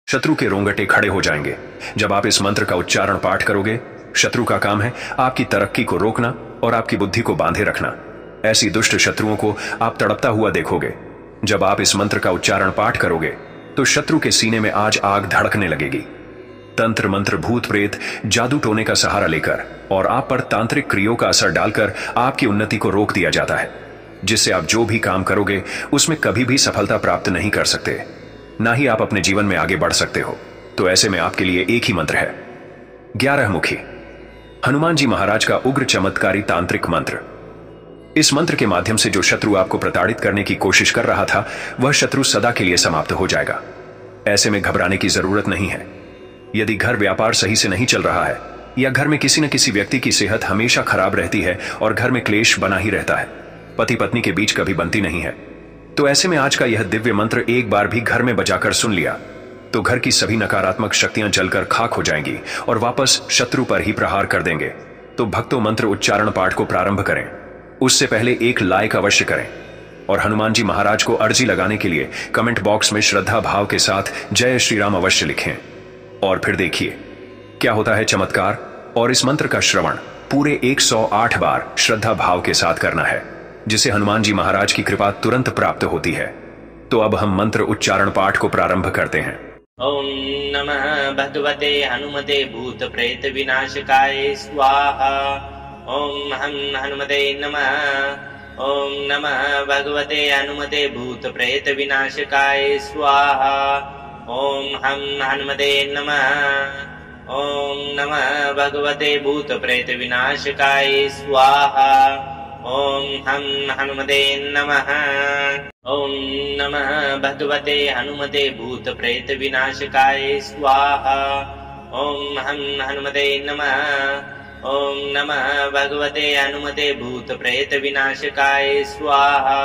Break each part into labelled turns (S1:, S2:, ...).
S1: शत्रु के रोंगटे खड़े हो जाएंगे जब आप इस मंत्र का उच्चारण पाठ करोगे। शत्रु का काम है आपकी तरक्की को रोकना और आपकी बुद्धि को बांधे रखना। ऐसी दुष्ट शत्रुओं को आप तड़पता हुआ देखोगे। जब आप इस मंत्र का उच्चारण पाठ करोगे तो शत्रु के सीने में आज आग धड़कने लगेगी। तंत्र मंत्र भूत प्रेत जादू टोने का सहारा लेकर और आप पर तांत्रिक क्रियों का असर डालकर आपकी उन्नति को रोक दिया जाता है, जिससे आप जो भी काम करोगे उसमें कभी भी सफलता प्राप्त नहीं कर सकते, ना ही आप अपने जीवन में आगे बढ़ सकते हो। तो ऐसे में आपके लिए एक ही मंत्र है, 11 मुखी हनुमान जी महाराज का उग्र चमत्कारी तांत्रिक मंत्र। इस मंत्र के माध्यम से जो शत्रु आपको प्रताड़ित करने की कोशिश कर रहा था वह शत्रु सदा के लिए समाप्त हो जाएगा। ऐसे में घबराने की जरूरत नहीं है। यदि घर व्यापार सही से नहीं चल रहा है या घर में किसी न किसी व्यक्ति की सेहत हमेशा खराब रहती है और घर में क्लेश बना ही रहता है, पति पत्नी के बीच कभी बनती नहीं है, तो ऐसे में आज का यह दिव्य मंत्र एक बार भी घर में बजाकर सुन लिया तो घर की सभी नकारात्मक शक्तियां जलकर खाक हो जाएंगी और वापस शत्रु पर ही प्रहार कर देंगे। तो भक्तों, मंत्र उच्चारण पाठ को प्रारंभ करें, उससे पहले एक लाइक अवश्य करें और हनुमान जी महाराज को अर्जी लगाने के लिए कमेंट बॉक्स में श्रद्धा भाव के साथ जय श्री राम अवश्य लिखें। और फिर देखिए क्या होता है चमत्कार। और इस मंत्र का श्रवण पूरे 108 बार श्रद्धा भाव के साथ करना है, जिसे हनुमान जी महाराज की कृपा तुरंत प्राप्त होती है। तो अब हम मंत्र उच्चारण पाठ को प्रारंभ करते हैं।
S2: ओम नमः भगवते हनुमते भूत प्रेत विनाशकाय स्वाहा। ओम हनुमते नमः। ओम नमः भगवते हनुमते भूत प्रेत विनाशकाय स्वाहा। ओम हनुमते नमः। ओम नमः भगवते भूत प्रेत विनाशकाय स्वाहा। ओम हनुमते नमः। ओम नमः भगवते हनुमते भूत प्रेत विनाशकाय स्वाहा। ओम हनुमते नमः। ओम नमः भगवते हनुमते भूत प्रेत विनाशकाय स्वाहा।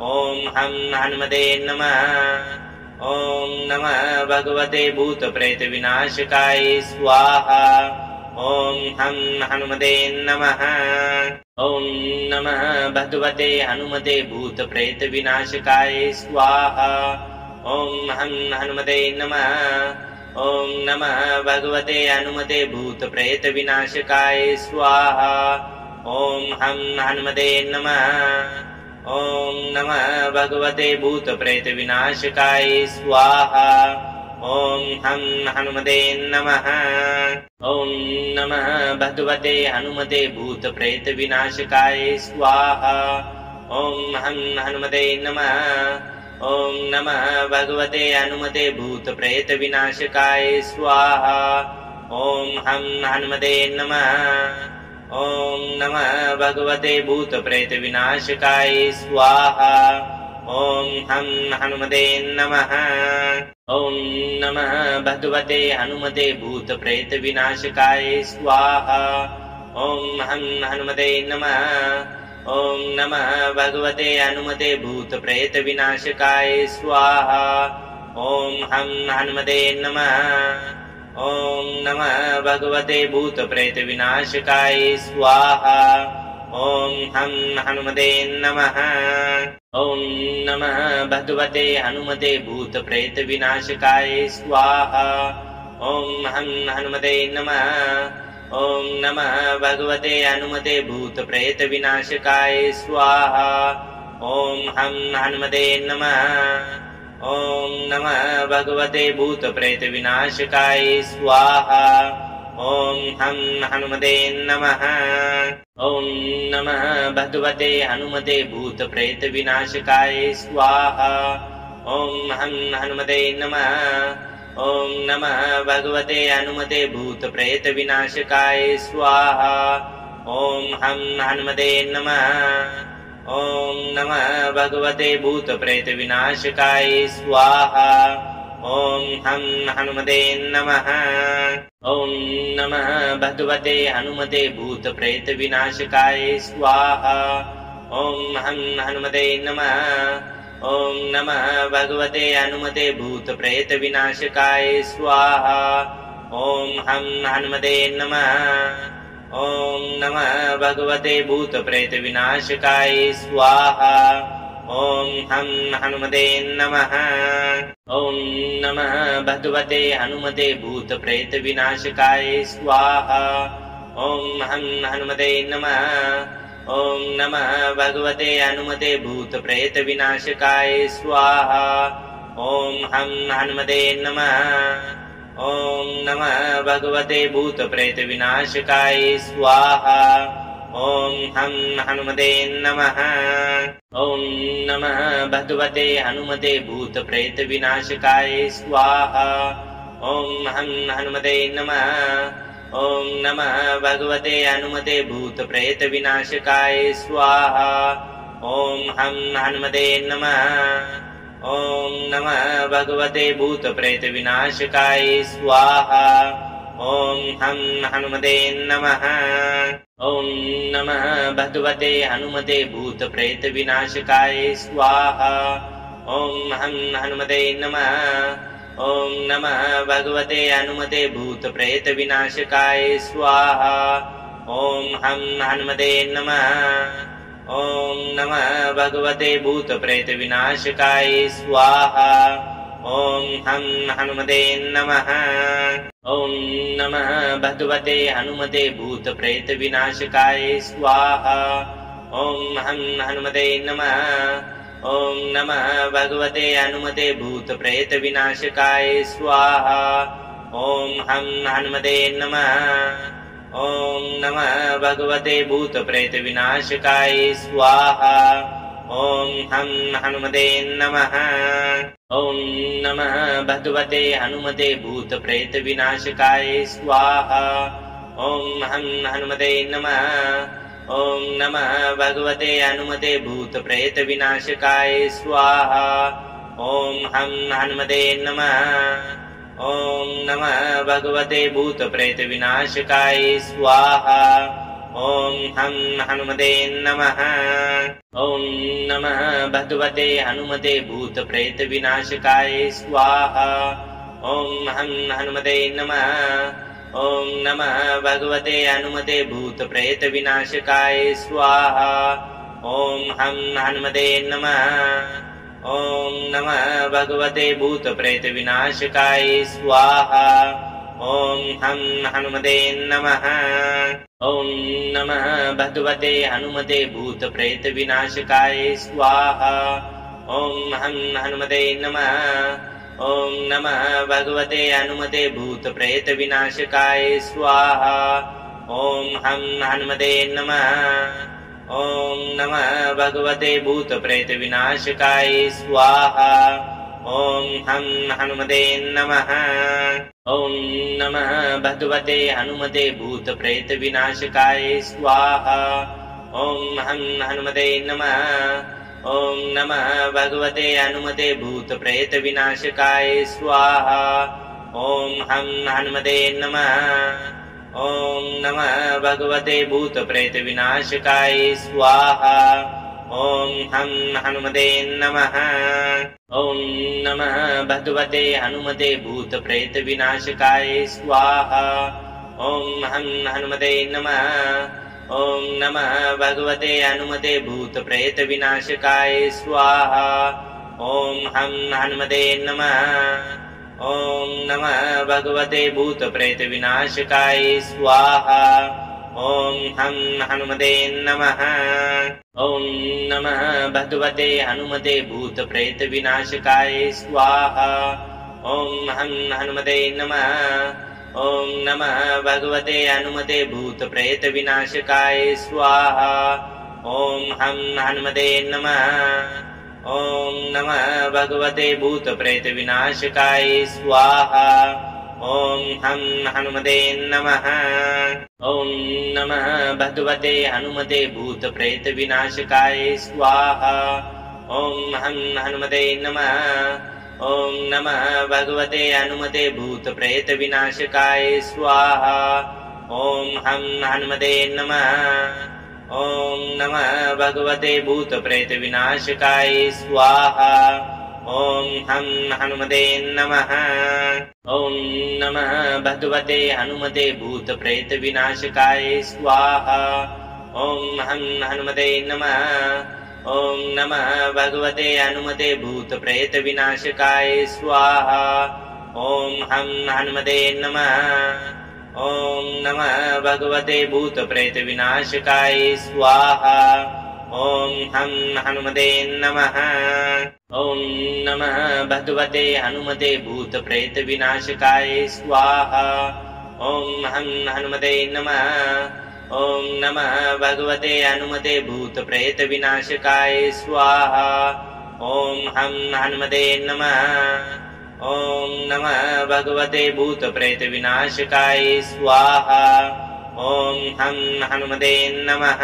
S2: ओम हनुमते नमः। ओम नमः भगवते भूत प्रेत विनाशकाय स्वाहा। ओम हनुमते नमः। ओम नमः भगवते हनुमते भूत प्रेत विनाशकाय स्वाहा। ओम हनुमते नमः। ओम नमः भगवते हनुमते भूत प्रेत विनाशकाय स्वाहा। ओम हनुमते नमः। ओम नमः भगवते भूत प्रेत विनाशकाय स्वाहा। ओम हनुमते नमः। ओम नमः भगवते हनुमते भूत प्रेत विनाशकाय स्वाहा। ओम हनुमते नमः। ओम नमः भगवते हनुमते भूत प्रेत विनाशकाय स्वाहा। ओम हनुमते नमः। ओम नमः भगवते भूत प्रेत विनाशकाय स्वाहा। ओम हनुमते नमः। ओम नमः भगवते हनुमते भूत प्रेत विनाशकाय स्वाहा। ओम हनुमते नमः। ओम नमः भगवते हनुमते भूत प्रेत विनाशकाय स्वाहा। ओम हनुमते नमः। ओम नमः भगवते भूत प्रेत विनाशकाय स्वाहा। ओम हनुमते नमः। ओम नमः भगवते हनुमते भूत प्रेत विनाशकाय स्वाहा। ओम हनुमते नमः। ओम नमः भगवते हनुमते भूत प्रेत विनाशकाय स्वाहा। ओम हनुमते नमः। ओम नमः भगवते भूत प्रेत विनाशकाय स्वाहा। ओम हनुमते नमः। ओम नमः भगवते हनुमते भूत प्रेत विनाशकाय स्वाहा। ओम हनुमते नमः। ओम नमः भगवते हनुमते भूत प्रेत विनाशकाय स्वाहा। ओम हनुमते नमः। ओम नमः भगवते भूत प्रेत विनाशकाय स्वाहा। ओम हनुमते नमः। ओम नमः भगवते हनुमते भूत प्रेत विनाशकाय स्वाहा। ओम हनुमते नमः। ओम नमः भगवते हनुमते भूत प्रेत विनाशकाय स्वाहा। ओम हनुमते नमः। ओम नमः भगवते भूत प्रेत विनाशकाय स्वाहा। ॐ हं हनुमते नमः। ॐ नमः भगवते हनुमते भूतप्रेतविनाशकाय स्वाहा। ॐ हं हनुमते नमः। ॐ नमः भगवते हनुमते भूतप्रेतविनाशकाय स्वाहा। ॐ हं हनुमते नमः। ॐ नमः भगवते भूतप्रेतविनाशकाय स्वाहा। ॐ हं हनुमते नमः। ॐ नमः भगवते हनुमते भूतप्रेतविनाशकाय स्वाहा। ॐ हं हनुमते नमः। ॐ नमः भगवते हनुमते भूतप्रेतविनाशकाय स्वाहा। ॐ हं हनुमते नमः। ॐ नमः भगवते भूतप्रेतविनाशकाय स्वाहा। ॐ हं हनुमते नमः। ॐ नमः भगवते हनुमते भूतप्रेतविनाशकाय स्वाहा। ॐ हं हनुमते नमः। ॐ नमः भगवते हनुमते भूतप्रेतविनाशकाय स्वाहा। ॐ हं हनुमते नमः। ॐ नमः भगवते भूतप्रेतविनाशकाय स्वाहा। ॐ हं हनुमते नमः। ॐ नमः भगवते हनुमते भूतप्रेतविनाशकाय स्वाहा। ॐ हं हनुमते नमः। ॐ नमः भगवते हनुमते भूतप्रेतविनाशकाय स्वाहा। ॐ हं हनुमते नमः। ॐ नमः भगवते भूतप्रेतविनाशकाय स्वाहा। ॐ हं हनुमते नमः। ॐ नमः भगवते हनुमते भूतप्रेतविनाशकाय स्वाहा। ॐ हं हनुमते नमः। ॐ नमः भगवते हनुमते भूतप्रेतविनाशकाय स्वाहा। ॐ हं हनुमते नमः। ॐ नमः भगवते भूतप्रेतविनाशकाय स्वाहा। ॐ हं हनुमते नमः। ॐ नमः भगवते हनुमते भूतप्रेतविनाशकाय स्वाहा। ॐ हं हनुमते नमः। ॐ नमः भगवते हनुमते भूतप्रेतविनाशकाय स्वाहा। ॐ हं हनुमते नमः। ॐ नमः भगवते भूतप्रेतविनाशकाय स्वाहा। ॐ हं हनुमते नमः। ॐ नमः भगवते हनुमते भूतप्रेतविनाशकाय स्वाहा। ॐ हं हनुमते नमः। ॐ नमः भगवते हनुमते भूतप्रेतविनाशकाय स्वाहा। ॐ हं हनुमते नमः। ॐ नमः भगवते भूतप्रेतविनाशकाय स्वाहा। ॐ हं हनुमते नमः। ॐ नमः भगवते हनुमते भूतप्रेतविनाशकाय स्वाहा। ॐ हं हनुमते नमः। ॐ नमः भगवते हनुमते भूतप्रेतविनाशकाय स्वाहा। ॐ हं हनुमते नमः। ॐ नमः भगवते भूतप्रेतविनाशकाय स्वाहा। ॐ हं हनुमते नमः। ॐ नमः भगवते हनुमते भूतप्रेतविनाशकाय स्वाहा। ॐ हं हनुमते नमः। ॐ नमः भगवते हनुमते भूतप्रेतविनाशकाय स्वाहा। ॐ हं हनुमते नमः। ॐ नमः भगवते भूतप्रेतविनाशकाय स्वाहा। ॐ हं हनुमते नमः। ॐ नमः भगवते हनुमते भूतप्रेतविनाशकाय स्वाहा। ॐ हं हनुमते नमः। ॐ नमः भगवते हनुमते भूतप्रेतविनाशकाय स्वाहा। ॐ हं हनुमते नमः। ॐ नमः भगवते भूतप्रेतविनाशकाय स्वाहा। ॐ हं हनुमते नमः। ॐ नमः भगवते हनुमते भूतप्रेतविनाशकाय स्वाहा। ॐ हं हनुमते नमः। ॐ नमः भगवते हनुमते भूतप्रेतविनाशकाय स्वाहा। ॐ हं हनुमते नमः। ॐ नमः भगवते भूतप्रेतविनाशकाय स्वाहा। ॐ हं हनुमते नमः। ॐ नमः भगवते हनुमते भूतप्रेतविनाशकाय स्वाहा। ॐ हं हनुमते नमः। ॐ नमः भगवते हनुमते भूतप्रेतविनाशकाय स्वाहा। ॐ हं हनुमते नमः। ॐ नमः भगवते भूतप्रेतविनाशकाय स्वाहा। ॐ हं हनुमते नमः। ॐ नमः भगवते हनुमते भूतप्रेतविनाशकाय स्वाहा। ॐ हं हनुमते नमः। ॐ नमः भगवते हनुमते भूतप्रेतविनाशकाय स्वाहा। ॐ हं हनुमते नमः। ॐ नमः भगवते भूतप्रेतविनाशकाय स्वाहा। ॐ हं हनुमते नमः।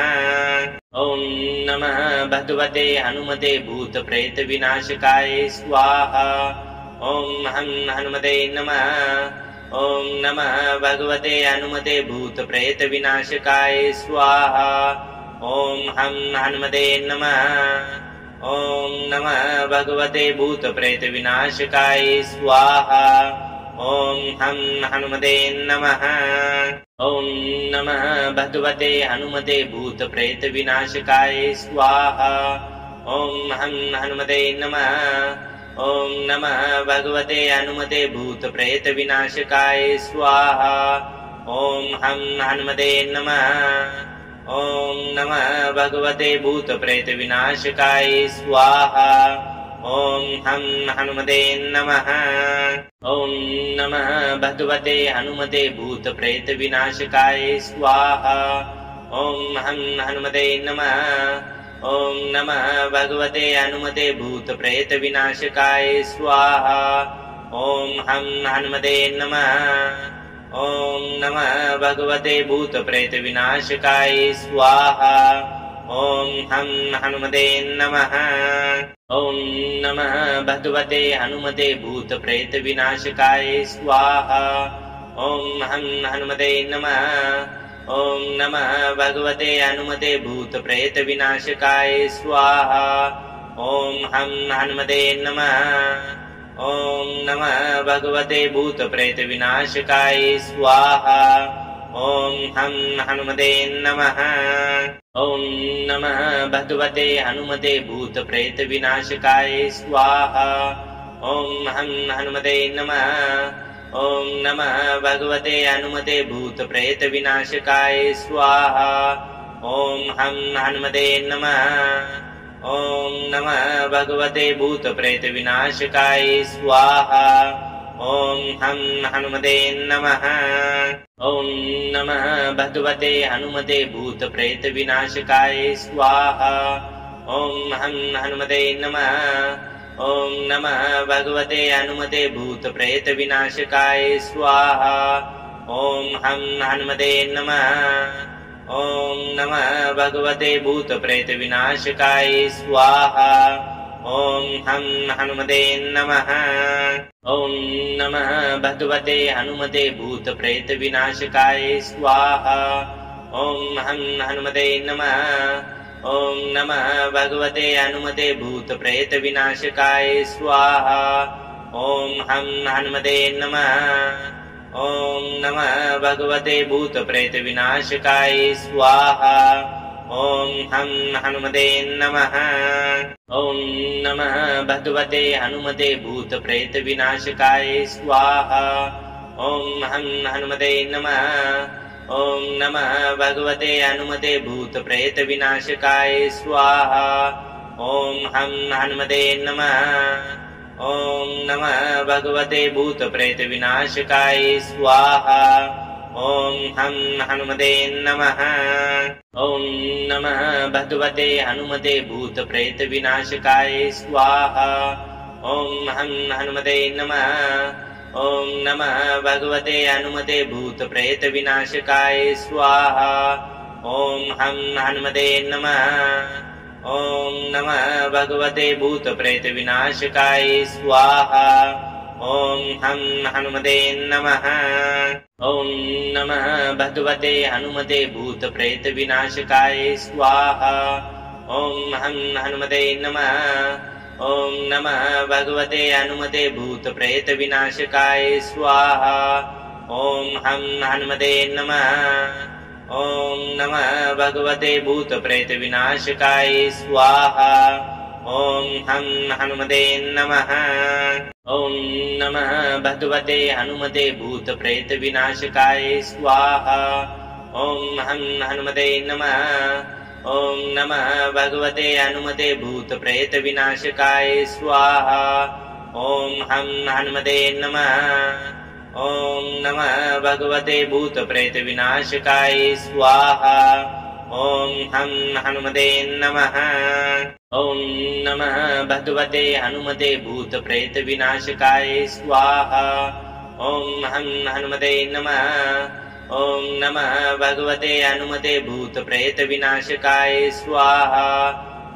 S2: ॐ नमः भगवते हनुमते भूतप्रेतविनाशकाय स्वाहा। ॐ हं हनुमते नमः। ॐ नमः भगवते हनुमते भूतप्रेतविनाशकाय स्वाहा। ॐ हं हनुमते नमः। ॐ नमः भगवते भूतप्रेतविनाशकाय स्वाहा। ॐ हं हनुमते नमः। ॐ नमः भगवते हनुमते भूतप्रेतविनाशकाय स्वाहा। ॐ हं हनुमते नमः। ॐ नमः भगवते हनुमते भूतप्रेतविनाशकाय स्वाहा। ॐ हं हनुमते नमः। ॐ नमः भगवते भूतप्रेतविनाशकाय स्वाहा। ॐ हं हनुमते नमः। ॐ नमः भगवते हनुमते भूतप्रेतविनाशकाय स्वाहा। ॐ हं हनुमते नमः। ॐ नमः भगवते हनुमते भूतप्रेतविनाशकाय स्वाहा। ॐ हं हनुमते नमः। ॐ नमः भगवते भूतप्रेतविनाशकाय स्वाहा। ॐ हं हनुमते नमः। ॐ नमः भगवते हनुमते भूतप्रेतविनाशकाय स्वाहा। ॐ हं हनुमते नमः। ॐ नमः भगवते हनुमते भूतप्रेतविनाशकाय स्वाहा। ॐ हं हनुमते नमः। ॐ नमः भगवते भूतप्रेतविनाशकाय स्वाहा। ॐ हं हनुमते नमः। ॐ नमः भगवते हनुमते भूतप्रेतविनाशकाय स्वाहा। ॐ हं हनुमते नमः। ॐ नमः भगवते हनुमते भूतप्रेतविनाशकाय स्वाहा। ॐ हं हनुमते नमः। ॐ नमः भगवते भूतप्रेतविनाशकाय स्वाहा। ॐ हं हनुमते नमः। ॐ नमः भगवते हनुमते भूतप्रेतविनाशकाय स्वाहा। ॐ हं हनुमते नमः। ॐ नमः भगवते हनुमते भूतप्रेतविनाशकाय स्वाहा। ॐ हं हनुमते नमः। ॐ नमः भगवते भूतप्रेतविनाशकाय स्वाहा। ॐ हं हनुमते नमः। ॐ नमः भगवते हनुमते भूतप्रेतविनाशकाय स्वाहा। ॐ हं हनुमते नमः। ॐ नमः भगवते हनुमते भूतप्रेतविनाशकाय स्वाहा। ॐ हं हनुमते नमः। ॐ नमः भगवते भूतप्रेतविनाशकाय स्वाहा। ॐ हं हनुमते नमः। ॐ नमः भगवते हनुमते भूतप्रेतविनाशकाय स्वाहा। ॐ हं हनुमते नमः। ॐ नमः भगवते हनुमते भूतप्रेतविनाशकाय स्वाहा। ॐ हं हनुमते नमः। ॐ नमः भगवते भूतप्रेतविनाशकाय स्वाहा। ॐ हं हनुमते नमः। ॐ नमः भगवते हनुमते भूतप्रेतविनाशकाय स्वाहा। ॐ हं हनुमते नमः। ॐ नमः भगवते हनुमते भूतप्रेतविनाशकाय स्वाहा। ॐ हं हनुमते नमः। ॐ नमः भगवते भूतप्रेतविनाशकाय स्वाहा। ॐ हं हनुमते नमः। ॐ नमः भगवते हनुमते भूतप्रेतविनाशकाय स्वाहा। ॐ हं हनुमते नमः। ॐ नमः भगवते हनुमते भूतप्रेतविनाशकाय स्वाहा। ॐ हं हनुमते नमः। ॐ नमः भगवते भूतप्रेतविनाशकाय स्वाहा। ॐ हं हनुमते नमः। ॐ नमः भगवते हनुमते भूतप्रेतविनाशकाय स्वाहा। ॐ हं हनुमते नमः। ॐ नमः भगवते हनुमते भूतप्रेतविनाशकाय स्वाहा। ॐ हं हनुमते नमः। ॐ नमः भगवते भूतप्रेतविनाशकाय स्वाहा। ॐ हं हनुमते नमः। ॐ नमः भगवते हनुमते भूतप्रेतविनाशकाय स्वाहा। ॐ हं हनुमते नमः। ॐ नमः भगवते हनुमते भूतप्रेतविनाशकाय स्वाहा।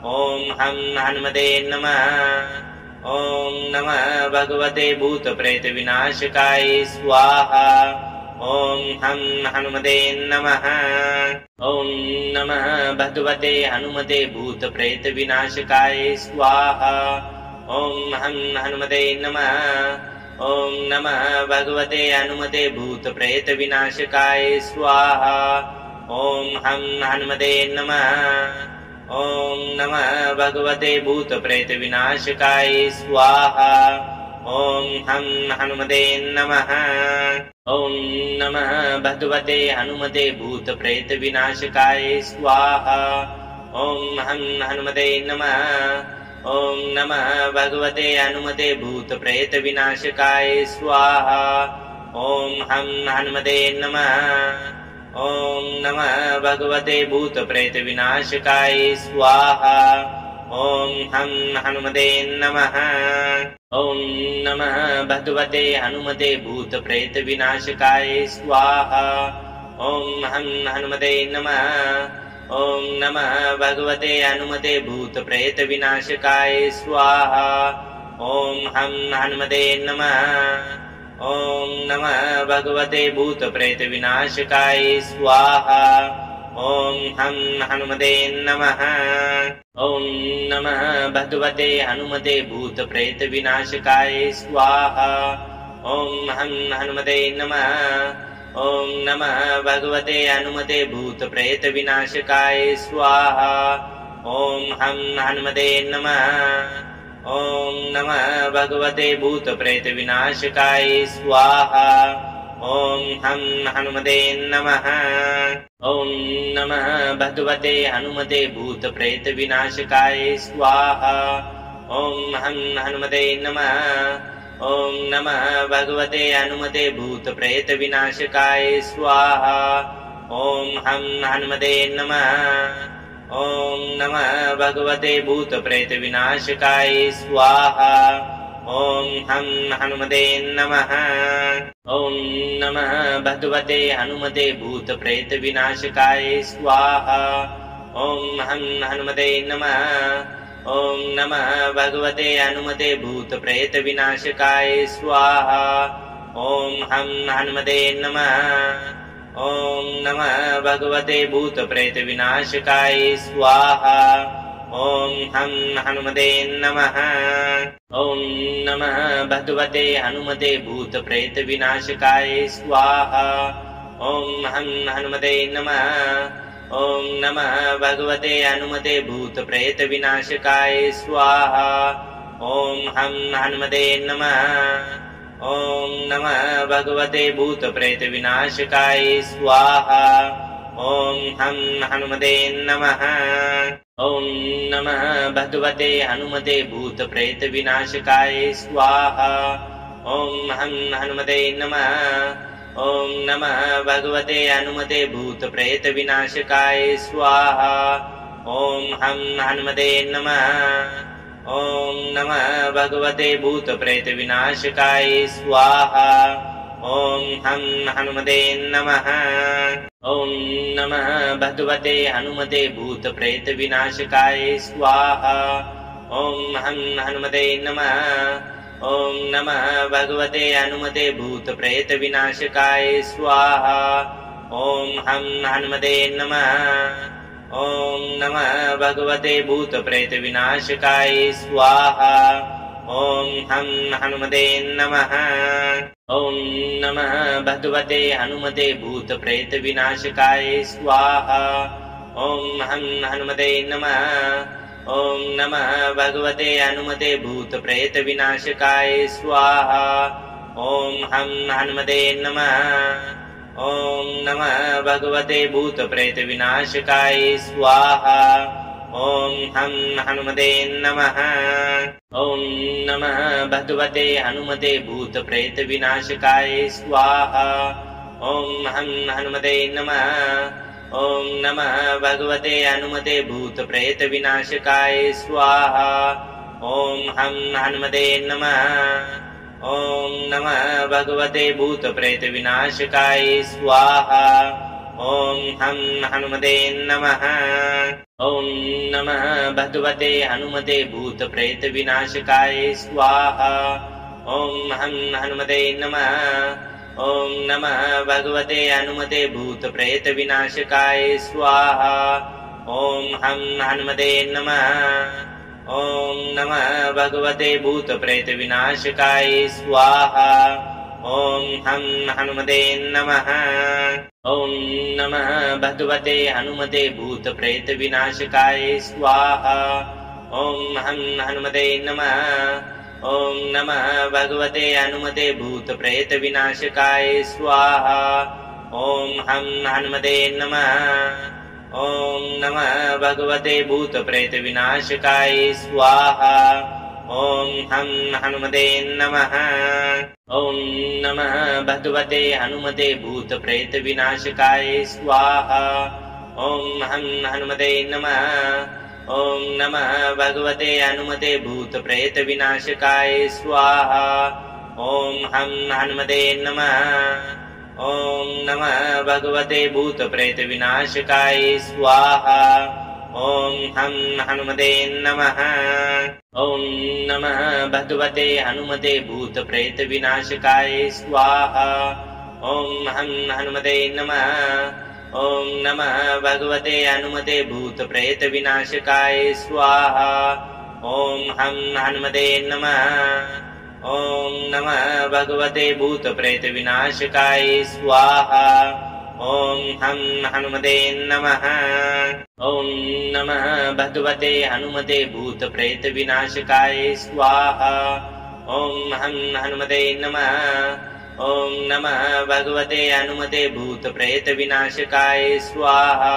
S2: ॐ हं हनुमते नमः। ॐ नमः भगवते भूतप्रेतविनाशकाय स्वाहा। ॐ हं हनुमते नमः। ॐ नमः भगवते हनुमते भूतप्रेतविनाशकाय स्वाहा। ॐ हं हनुमते नमः। ॐ नमः भगवते हनुमते भूतप्रेतविनाशकाय स्वाहा। ॐ हं हनुमते नमः। ॐ नमः भगवते भूतप्रेतविनाशकाय स्वाहा। ॐ हं हनुमते नमः। ॐ नमः भगवते हनुमते भूतप्रेतविनाशकाय स्वाहा। ॐ हं हनुमते नमः। ॐ नमः भगवते हनुमते भूतप्रेतविनाशकाय स्वाहा। ॐ हं हनुमते नमः। ॐ नमः भगवते भूतप्रेतविनाशकाय स्वाहा। ॐ हं हनुमते नमः। ॐ नमः भगवते हनुमते भूतप्रेतविनाशकाय स्वाहा। ॐ हं हनुमते नमः। ॐ नमः भगवते हनुमते भूतप्रेतविनाशकाय स्वाहा। ॐ हं हनुमते नमः। ॐ नमः भगवते भूतप्रेतविनाशकाय स्वाहा। ॐ हं हनुमते नमः। ॐ नमः भगवते हनुमते भूतप्रेतविनाशकाय स्वाहा। ॐ हं हनुमते नमः। ॐ नमः भगवते हनुमते भूतप्रेतविनाशकाय स्वाहा। ॐ हं हनुमते नमः। ॐ नमः भगवते भूतप्रेतविनाशकाय स्वाहा। ॐ हं हनुमते नमः। ॐ नमः भगवते हनुमते भूतप्रेतविनाशकाय स्वाहा। ॐ हं हनुमते नमः। ॐ नमः भगवते हनुमते भूतप्रेतविनाशकाय स्वाहा। ॐ हं हनुमते नमः। ॐ नमः भगवते भूतप्रेतविनाशकाय स्वाहा। ॐ हं हनुमते नमः। ॐ नमः भगवते हनुमते भूतप्रेतविनाशकाय स्वाहा। ॐ हं हनुमते नमः। ॐ नमः भगवते हनुमते भूतप्रेतविनाशकाय स्वाहा। ॐ हं हनुमते नमः। ॐ नमः भगवते भूतप्रेतविनाशकाय स्वाहा। ॐ हं हनुमते नमः। ॐ नमः भगवते हनुमते भूतप्रेतविनाशकाय स्वाहा। ॐ हं हनुमते नमः। ॐ नमः भगवते हनुमते भूतप्रेतविनाशकाय स्वाहा। ॐ हं हनुमते नमः। ॐ नमः भगवते भूतप्रेतविनाशकाय स्वाहा। ॐ हं हनुमते नमः। ॐ नमः भगवते हनुमते भूतप्रेतविनाशकाय स्वाहा। ॐ हं हनुमते नमः। ॐ नमः भगवते हनुमते भूतप्रेतविनाशकाय स्वाहा। ॐ हं हनुमते नमः। ॐ नमः भगवते भूतप्रेतविनाशकाय स्वाहा। ॐ हं हनुमते नमः। ॐ नमः भगवते हनुमते भूतप्रेतविनाशकाय स्वाहा। ॐ हं हनुमते नमः। ॐ नमः भगवते हनुमते भूतप्रेतविनाशकाय स्वाहा। ॐ हं हनुमते नमः। ॐ नमः भगवते भूतप्रेतविनाशकाय स्वाहा। ॐ हं हनुमते नमः। ॐ नमः भगवते हनुमते भूतप्रेतविनाशकाय स्वाहा। ॐ हं हनुमते नमः। ॐ नमः भगवते हनुमते भूतप्रेतविनाशकाय स्वाहा। ॐ हं हनुमते नमः। ॐ नमः भगवते भूतप्रेतविनाशकाय स्वाहा। ॐ हं हनुमते नमः। ॐ नमः भगवते हनुमते भूतप्रेतविनाशकाय स्वाहा। ॐ हं हनुमते नमः। ॐ नमः भगवते हनुमते भूतप्रेतविनाशकाय स्वाहा। ॐ हं हनुमते नमः। ॐ नमः भगवते भूतप्रेतविनाशकाय स्वाहा। ॐ हं हनुमते नमः। ॐ नमः भगवते हनुमते भूतप्रेतविनाशकाय स्वाहा। ॐ हं हनुमते नमः। ॐ नमः भगवते हनुमते भूतप्रेतविनाशकाय स्वाहा। ॐ हं हनुमते नमः। ॐ नमः भगवते भूतप्रेतविनाशकाय स्वाहा। ॐ हं हनुमते नमः। ॐ नमः भगवते हनुमते भूतप्रेतविनाशकाय स्वाहा। ॐ हं हनुमते नमः। ॐ नमः भगवते हनुमते भूतप्रेतविनाशकाय स्वाहा। ॐ हं हनुमते नमः। ॐ नमः भगवते भूतप्रेतविनाशकाय स्वाहा। ॐ हं हनुमते नमः। ॐ नमः भगवते हनुमते भूतप्रेतविनाशकाय स्वाहा। ॐ हं हनुमते नमः। ॐ नमः भगवते हनुमते भूतप्रेतविनाशकाय स्वाहा। ॐ हं हनुमते नमः। ॐ नमः भगवते भूतप्रेतविनाशकाय स्वाहा। ॐ हं हनुमते नमः। ॐ नमः भगवते हनुमते भूतप्रेतविनाशकाय स्वाहा। ॐ हं हनुमते नमः। ॐ नमः भगवते हनुमते भूतप्रेतविनाशकाय स्वाहा। ॐ हं हनुमते नमः। ॐ नमः भगवते भूतप्रेतविनाशकाय स्वाहा। ॐ हं हनुमते नमः। ॐ नमः भगवते हनुमते भूतप्रेतविनाशकाय स्वाहा। ॐ हं हनुमते नमः। ॐ नमः भगवते हनुमते भूतप्रेतविनाशकाय स्वाहा।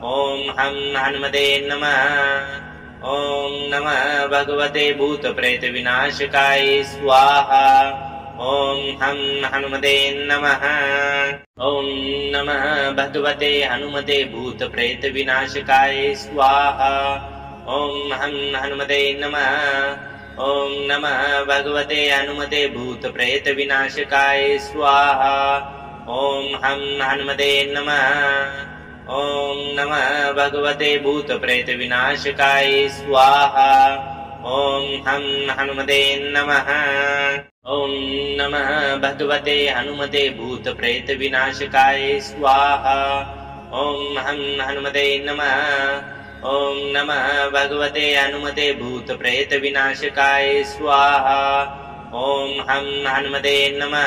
S2: ॐ हं हनुमते नमः। ॐ नमः भगवते भूतप्रेतविनाशकाय स्वाहा। ॐ हं हनुमते नमः। ॐ नमः भगवते हनुमते भूतप्रेतविनाशकाय स्वाहा। ॐ हं हनुमते नमः। ॐ नमः भगवते हनुमते भूतप्रेतविनाशकाय स्वाहा। ॐ हं हनुमते नमः। ॐ नमः भगवते भूतप्रेतविनाशकाय स्वाहा। ॐ हं हनुमते नमः। ॐ नमः भगवते हनुमते भूतप्रेतविनाशकाय स्वाहा। ॐ हं हनुमते नमः। ॐ नमः भगवते हनुमते भूतप्रेतविनाशकाय स्वाहा। ॐ हं हनुमते नमः।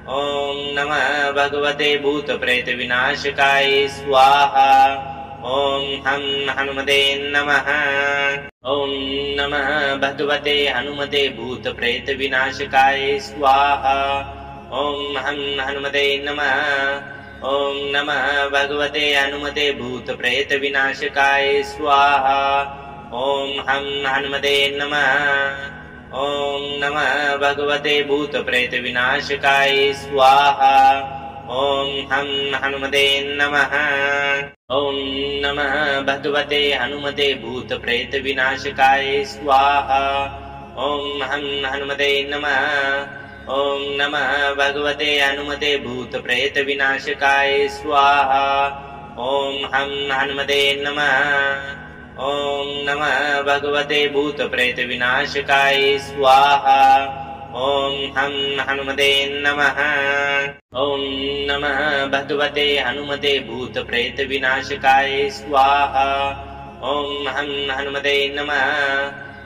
S2: ॐ नमः भगवते भूतप्रेतविनाशकाय स्वाहा। ॐ हं हनुमते नमः। ॐ नमः भगवते हनुमते भूतप्रेतविनाशकाय स्वाहा। ॐ हं हनुमते नमः। ॐ नमः भगवते हनुमते भूतप्रेतविनाशकाय स्वाहा। ॐ हं हनुमते नमः। ॐ नमः भगवते भूतप्रेतविनाशकाय स्वाहा। ॐ हं हनुमते नमः। ॐ नमः भगवते हनुमते भूतप्रेतविनाशकाय स्वाहा। ॐ हं हनुमते नमः। ॐ नमः भगवते हनुमते भूतप्रेतविनाशकाय स्वाहा। ॐ हं हनुमते नमः। ॐ नमः भगवते भूतप्रेतविनाशकाय स्वाहा। ॐ हं हनुमते नमः। ॐ नमः भगवते हनुमते भूतप्रेतविनाशकाय स्वाहा। ॐ हं हनुमते नमः।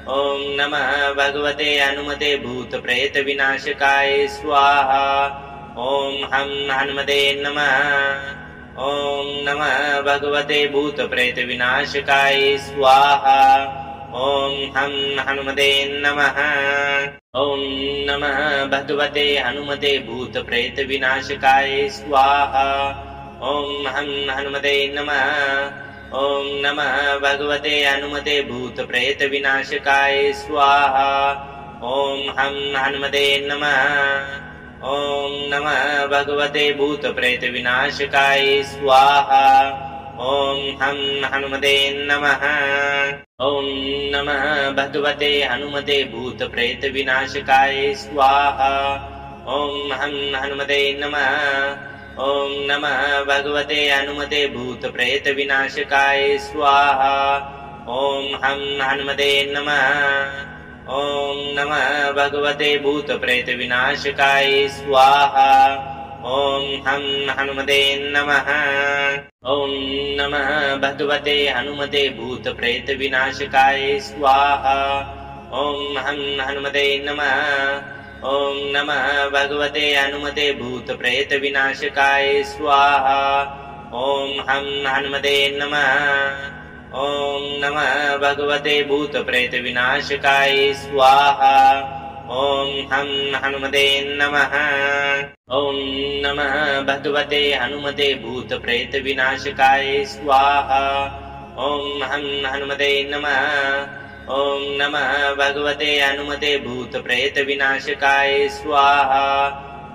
S2: ॐ नमः भगवते हनुमते भूतप्रेतविनाशकाय स्वाहा। ॐ हं हनुमते नमः। ॐ नमः भगवते भूतप्रेतविनाशकाय स्वाहा। ॐ हं हनुमते नमः। ॐ नमः भगवते हनुमते भूतप्रेतविनाशकाय स्वाहा। ॐ हं हनुमते नमः। ॐ नमः भगवते हनुमते भूतप्रेतविनाशकाय स्वाहा। ॐ हं हनुमते नमः। ॐ नमः भगवते भूतप्रेतविनाशकाय स्वाहा। ॐ हं हनुमते नमः। ॐ नमः भगवते हनुमते भूतप्रेतविनाशकाय स्वाहा। ॐ हं हनुमते नमः। ॐ नमः भगवते हनुमते भूतप्रेतविनाशकाय स्वाहा। ॐ हं हनुमते नमः। ॐ नमः भगवते भूतप्रेतविनाशकाय स्वाहा। ॐ हं हनुमते नमः। ॐ नमः भगवते हनुमते भूतप्रेतविनाशकाय स्वाहा। ॐ हं हनुमते नमः। ॐ नमः भगवते हनुमते भूतप्रेतविनाशकाय स्वाहा। ॐ हं हनुमते नमः। ॐ नमः भगवते भूतप्रेतविनाशकाय स्वाहा। ॐ हं हनुमते नमः। ॐ नमः भगवते हनुमते भूतप्रेतविनाशकाय स्वाहा। ॐ हं हनुमते नमः। ॐ नमः भगवते हनुमते भूतप्रेतविनाशकाय स्वाहा।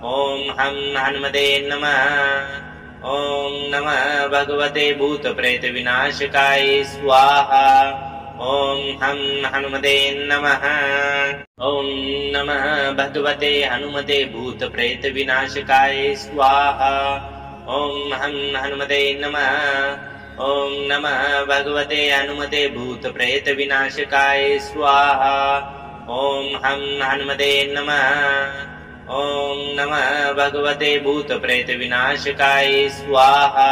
S2: ॐ हं हनुमते नमः। ॐ नमः भगवते भूतप्रेतविनाशकाय स्वाहा। ॐ हं हनुमते नमः। ॐ नमः भगवते हनुमते भूतप्रेतविनाशकाय स्वाहा। ॐ हं हनुमते नमः। ॐ नमः भगवते हनुमते भूतप्रेतविनाशकाय स्वाहा। ॐ हं हनुमते नमः। ॐ नमः भगवते भूतप्रेतविनाशकाय स्वाहा।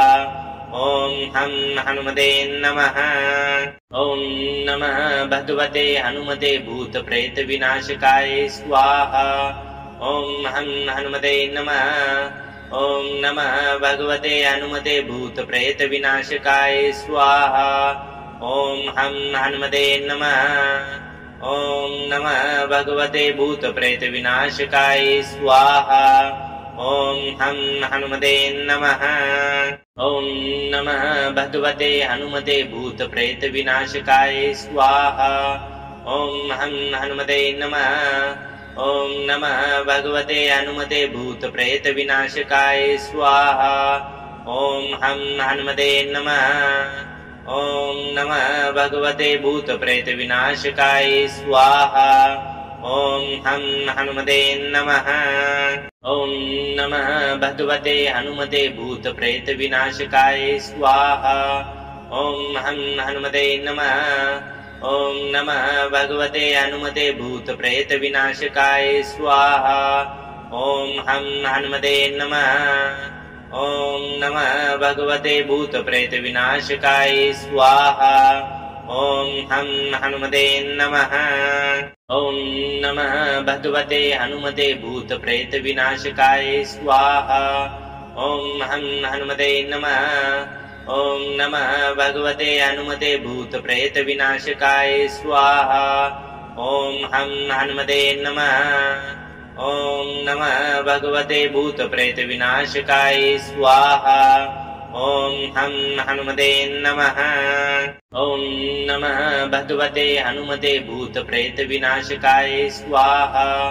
S2: ॐ हं हनुमते नमः। ॐ नमः भगवते हनुमते भूतप्रेतविनाशकाय स्वाहा। ॐ हं हनुमते नमः। ॐ नमः भगवते हनुमते भूतप्रेतविनाशकाय स्वाहा। ॐ हं हनुमते नमः। ॐ नमः भगवते भूतप्रेतविनाशकाय स्वाहा। ॐ हं हनुमते नमः। ॐ नमः भगवते हनुमते भूतप्रेतविनाशकाय स्वाहा। ॐ हं हनुमते नमः। ॐ नमः भगवते हनुमते भूतप्रेतविनाशकाय स्वाहा। ॐ हं हनुमते नमः। ॐ नमः भगवते भूतप्रेतविनाशकाय स्वाहा। ॐ हं हनुमते नमः। ॐ नमः भगवते हनुमते भूतप्रेतविनाशकाय स्वाहा। ॐ हं हनुमते नमः। ॐ नमः भगवते हनुमते भूतप्रेतविनाशकाय स्वाहा। ॐ हं हनुमते नमः। ॐ नमः भगवते भूतप्रेतविनाशकाय स्वाहा। ॐ हं हनुमते नमः। ॐ नमः भगवते हनुमते भूतप्रेतविनाशकाय स्वाहा। ॐ हं हनुमते नमः। ॐ नमः भगवते हनुमते भूतप्रेतविनाशकाय स्वाहा। ॐ हं हनुमते नमः। ॐ नमः भगवते भूतप्रेतविनाशकाय स्वाहा। ॐ हं हनुमते नमः। ॐ नमः भगवते हनुमते भूतप्रेतविनाशकाय स्वाहा।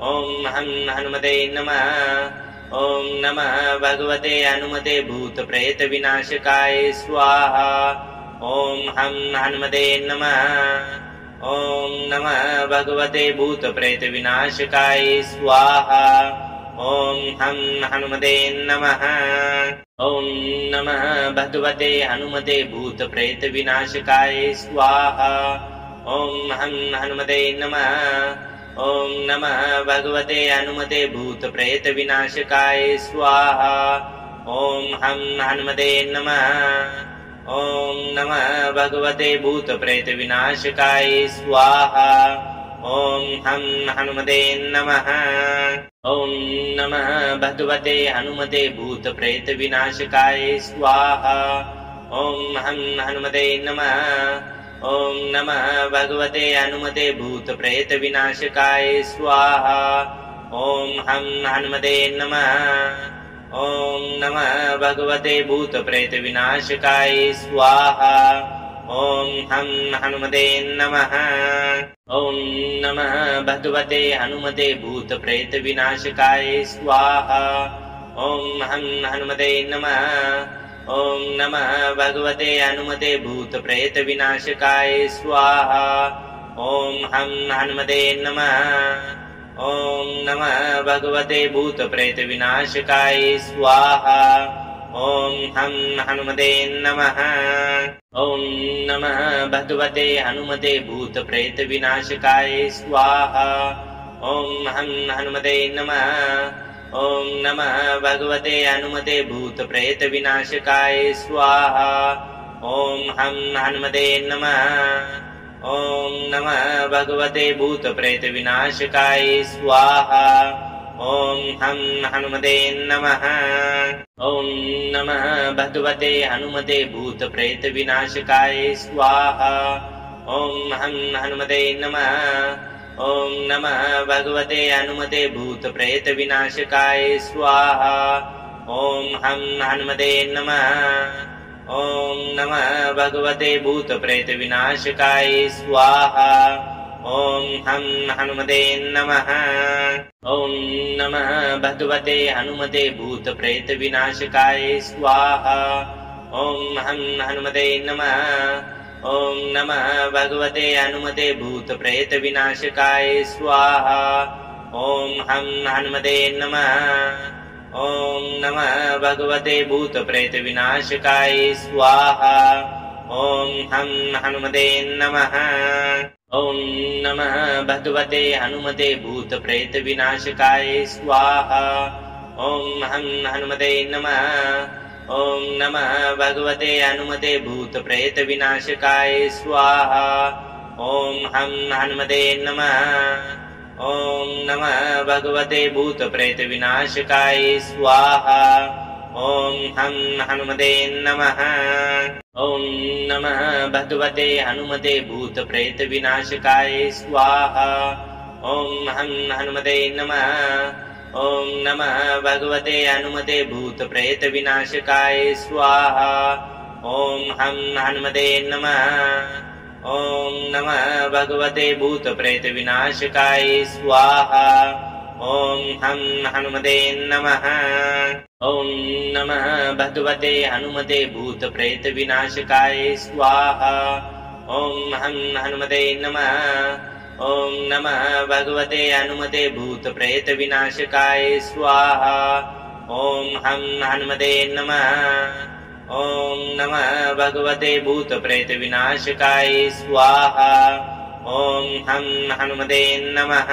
S2: ॐ हं हनुमते नमः। ॐ नमः भगवते हनुमते भूतप्रेतविनाशकाय स्वाहा। ॐ हं हनुमते नमः। ॐ नमः भगवते भूतप्रेतविनाशकाय स्वाहा। ॐ हं हनुमते नमः। ॐ नमः भगवते हनुमते भूतप्रेतविनाशकाय स्वाहा। ॐ हं हनुमते नमः। ॐ नमः भगवते हनुमते भूतप्रेतविनाशकाय स्वाहा। ॐ हं हनुमते नमः। ॐ नमः भगवते भूतप्रेतविनाशकाय स्वाहा। ॐ हं हनुमते नमः। ॐ नमः भगवते हनुमते भूतप्रेतविनाशकाय स्वाहा। ॐ हं हनुमते नमः। ॐ नमः भगवते हनुमते भूतप्रेतविनाशकाय स्वाहा। ॐ हं हनुमते नमः। ॐ नमः भगवते भूतप्रेतविनाशकाय स्वाहा। ॐ हं हनुमते नमः। ॐ नमः भगवते हनुमते भूतप्रेतविनाशकाय स्वाहा। ॐ हं हनुमते नमः। ॐ नमः भगवते हनुमते भूतप्रेतविनाशकाय स्वाहा। ॐ हं हनुमते नमः। ॐ नमः भगवते भूतप्रेतविनाशकाय स्वाहा। ॐ हं हनुमते नमः। ॐ नमः भगवते हनुमते भूतप्रेतविनाशकाय स्वाहा। ॐ हं हनुमते नमः। ॐ नमः भगवते हनुमते भूतप्रेतविनाशकाय स्वाहा। ॐ हं हनुमते नमः। ॐ नमः भगवते भूतप्रेतविनाशकाय स्वाहा। ॐ हं हनुमते नमः। ॐ नमः भगवते हनुमते भूतप्रेतविनाशकाय स्वाहा। ॐ हं हनुमते नमः। ॐ नमः भगवते हनुमते भूतप्रेतविनाशकाय स्वाहा। ॐ हं हनुमते नमः। ॐ नमः भगवते भूतप्रेतविनाशकाय स्वाहा। ॐ हं हनुमते नमः। ॐ नमः भगवते हनुमते भूतप्रेतविनाशकाय स्वाहा। ॐ हं हनुमते नमः। ॐ नमः भगवते हनुमते भूतप्रेतविनाशकाय स्वाहा। ॐ हं हनुमते नमः। ॐ नमः भगवते भूतप्रेतविनाशकाय स्वाहा। ॐ हं हनुमते नमः। ॐ नमः भगवते हनुमते भूतप्रेतविनाशकाय स्वाहा। ॐ हं हनुमते नमः। ॐ नमः भगवते हनुमते भूतप्रेतविनाशकाय स्वाहा। ॐ हं हनुमते नमः। ॐ नमः भगवते भूतप्रेतविनाशकाय स्वाहा। ॐ हं हनुमते नमः। ॐ नमः भगवते हनुमते भूतप्रेतविनाशकाय स्वाहा। ॐ हं हनुमते नमः। ॐ नमः भगवते हनुमते भूतप्रेतविनाशकाय स्वाहा। ॐ हं हनुमते नमः। ॐ नमः भगवते भूतप्रेतविनाशकाय स्वाहा। ॐ हं हनुमते नमः। ॐ नमः भगवते हनुमते भूतप्रेतविनाशकाय स्वाहा। ॐ हं हनुमते नमः। ॐ नमः भगवते हनुमते भूतप्रेतविनाशकाय स्वाहा। ॐ हं हनुमते नमः। ॐ नमः भगवते भूतप्रेतविनाशकाय स्वाहा। ॐ हं हनुमते नमः।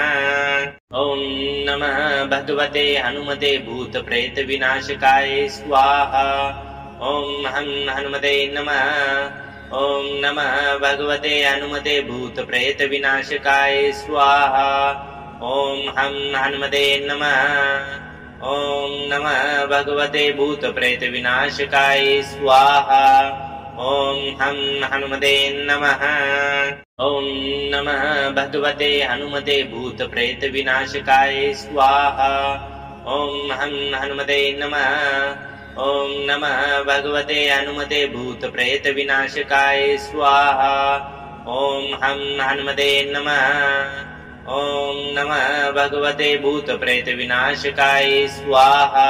S2: ॐ नमः भगवते हनुमते भूतप्रेतविनाशकाय स्वाहा। ॐ हं हनुमते नमः। ॐ नमः भगवते हनुमते भूतप्रेतविनाशकाय स्वाहा। ॐ हं हनुमते नमः। ॐ नमः भगवते भूतप्रेतविनाशकाय स्वाहा। ॐ हं हनुमते नमः। ॐ नमः भगवते हनुमते भूतप्रेतविनाशकाय स्वाहा। ॐ हं हनुमते नमः। ॐ नमः भगवते हनुमते भूतप्रेतविनाशकाय स्वाहा। ॐ हं हनुमते नमः। ॐ नमः भगवते भूतप्रेतविनाशकाय स्वाहा।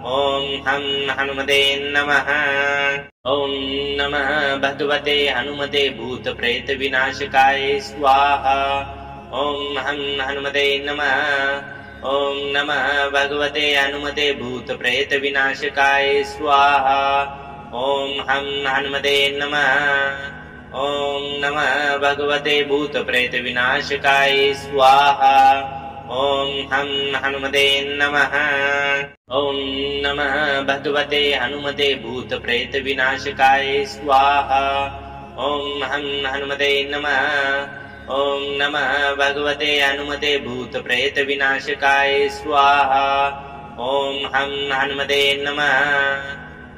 S2: ॐ हं हनुमते नमः। ॐ नमः भगवते हनुमते भूतप्रेतविनाशकाय स्वाहा। ॐ हं हनुमते नमः। ॐ नमः भगवते हनुमते भूतप्रेतविनाशकाय स्वाहा। ॐ हं हनुमते नमः। ॐ नमः भगवते भूतप्रेतविनाशकाय स्वाहा। ॐ हं हनुमते नमः। ॐ नमः भगवते हनुमते भूतप्रेतविनाशकाय स्वाहा। ॐ हं हनुमते नमः। ॐ नमः भगवते हनुमते भूतप्रेतविनाशकाय स्वाहा। ॐ हं हनुमते नमः।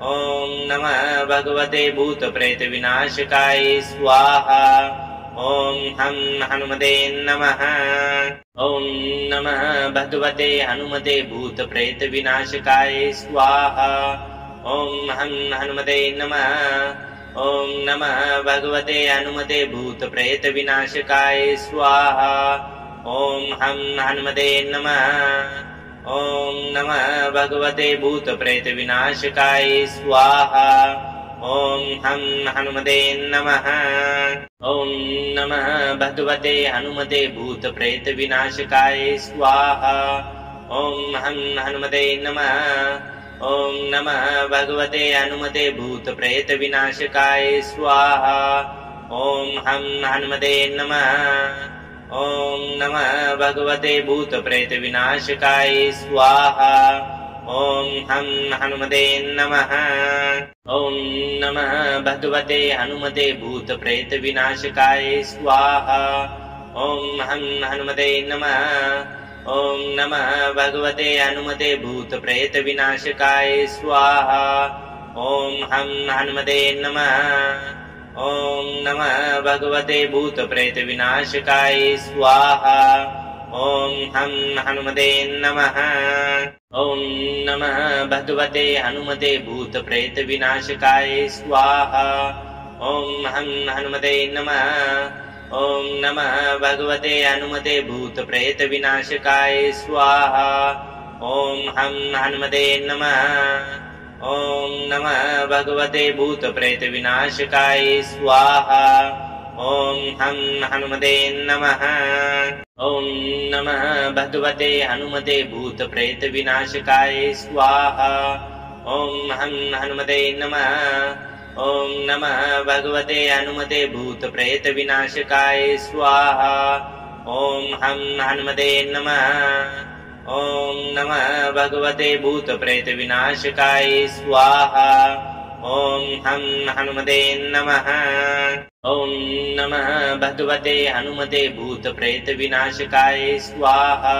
S2: ॐ नमः भगवते भूतप्रेतविनाशकाय स्वाहा। ॐ हं हनुमते नमः। ॐ नमः भगवते हनुमते भूतप्रेतविनाशकाय स्वाहा। ॐ हं हनुमते नमः। ॐ नमः भगवते हनुमते भूतप्रेतविनाशकाय स्वाहा। ॐ हं हनुमते नमः। ॐ नमः भगवते भूतप्रेतविनाशकाय स्वाहा। ॐ हं हनुमते नमः। ॐ नमः भगवते हनुमते भूतप्रेतविनाशकाय स्वाहा। ॐ हं हनुमते नमः। ॐ नमः भगवते हनुमते भूतप्रेतविनाशकाय स्वाहा। ॐ हं हनुमते नमः। ॐ नमः भगवते भूतप्रेतविनाशकाय स्वाहा। ॐ हं हनुमते नमः। ॐ नमः भगवते हनुमते भूतप्रेतविनाशकाय स्वाहा। ॐ हं हनुमते नमः। ॐ नमः भगवते हनुमते भूतप्रेतविनाशकाय स्वाहा। ॐ हं हनुमते नमः। ॐ नमः भगवते भूतप्रेतविनाशकाय स्वाहा। ॐ हं हनुमते नमः। ॐ नमः भगवते हनुमते भूतप्रेतविनाशकाय स्वाहा। ॐ हं हनुमते नमः। ॐ नमः भगवते हनुमते भूतप्रेतविनाशकाय स्वाहा। ॐ हं हनुमते नमः। ॐ नमः भगवते भूतप्रेतविनाशकाय स्वाहा। ॐ हं हनुमते नमः। ॐ नमः भगवते हनुमते भूतप्रेतविनाशकाय स्वाहा। ॐ हं हनुमते नमः। ॐ नमः भगवते हनुमते भूतप्रेतविनाशकाय स्वाहा। ॐ हं हनुमते नमः। ॐ नमः भगवते भूतप्रेतविनाशकाय स्वाहा। ॐ हं हनुमते नमः। ॐ नमः भगवते हनुमते भूतप्रेतविनाशकाय स्वाहा।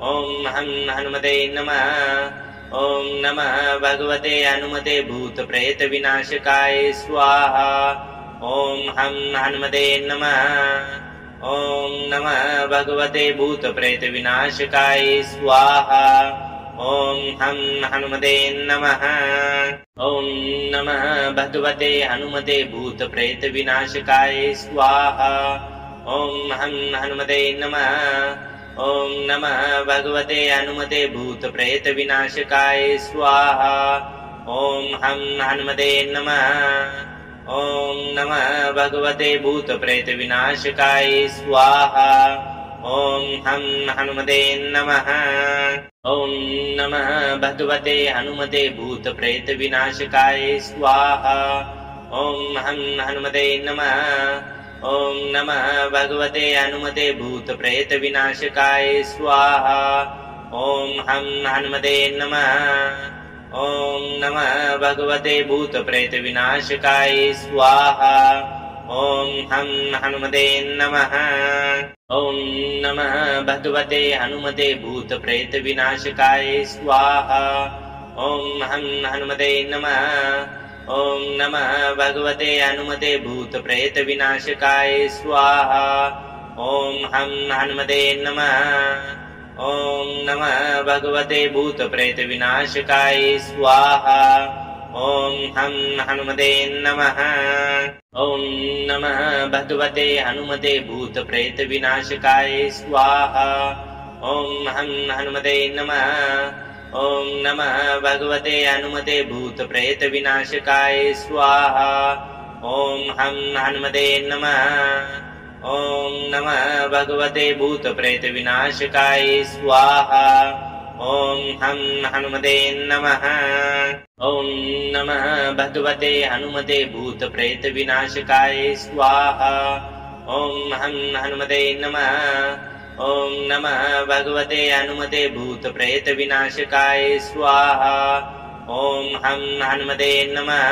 S2: ॐ हं हनुमते नमः। ॐ नमः भगवते हनुमते भूतप्रेतविनाशकाय स्वाहा। ॐ हं हनुमते नमः। ॐ नमः भगवते भूतप्रेतविनाशकाय स्वाहा। ॐ हं हनुमते नमः। ॐ नमः भगवते हनुमते भूतप्रेतविनाशकाय स्वाहा। ॐ हं हनुमते नमः। ॐ नमः भगवते हनुमते भूतप्रेतविनाशकाय स्वाहा। ॐ हं हनुमते नमः। ॐ नमः भगवते भूतप्रेतविनाशकाय स्वाहा। ॐ हं हनुमते नमः। ॐ नमः भगवते हनुमते भूतप्रेतविनाशकाय स्वाहा। ॐ हं हनुमते नमः। ॐ नमः भगवते हनुमते भूतप्रेतविनाशकाय स्वाहा। ॐ हं हनुमते नमः। ॐ नमः भगवते भूतप्रेतविनाशकाय स्वाहा। ॐ हं हनुमते नमः। ॐ नमः भगवते हनुमते भूतप्रेतविनाशकाय स्वाहा। ॐ हं हनुमते नमः। ॐ नमः भगवते हनुमते भूतप्रेतविनाशकाय स्वाहा। ॐ हं हनुमते नमः। ॐ नमः भगवते भूतप्रेतविनाशकाय स्वाहा। ॐ हं हनुमते नमः। ॐ नमः भगवते हनुमते भूतप्रेतविनाशकाय स्वाहा। ॐ हं हनुमते नमः। ॐ नमः भगवते हनुमते भूतप्रेतविनाशकाय स्वाहा। ॐ हं हनुमते नमः। ॐ नमः भगवते भूतप्रेतविनाशकाय स्वाहा। ॐ हं हनुमते नमः। ॐ नमः भगवते हनुमते भूतप्रेतविनाशकाय स्वाहा। ॐ हं हनुमते नमः। ॐ नमः भगवते हनुमते भूतप्रेतविनाशकाय स्वाहा। ॐ हं हनुमते नमः।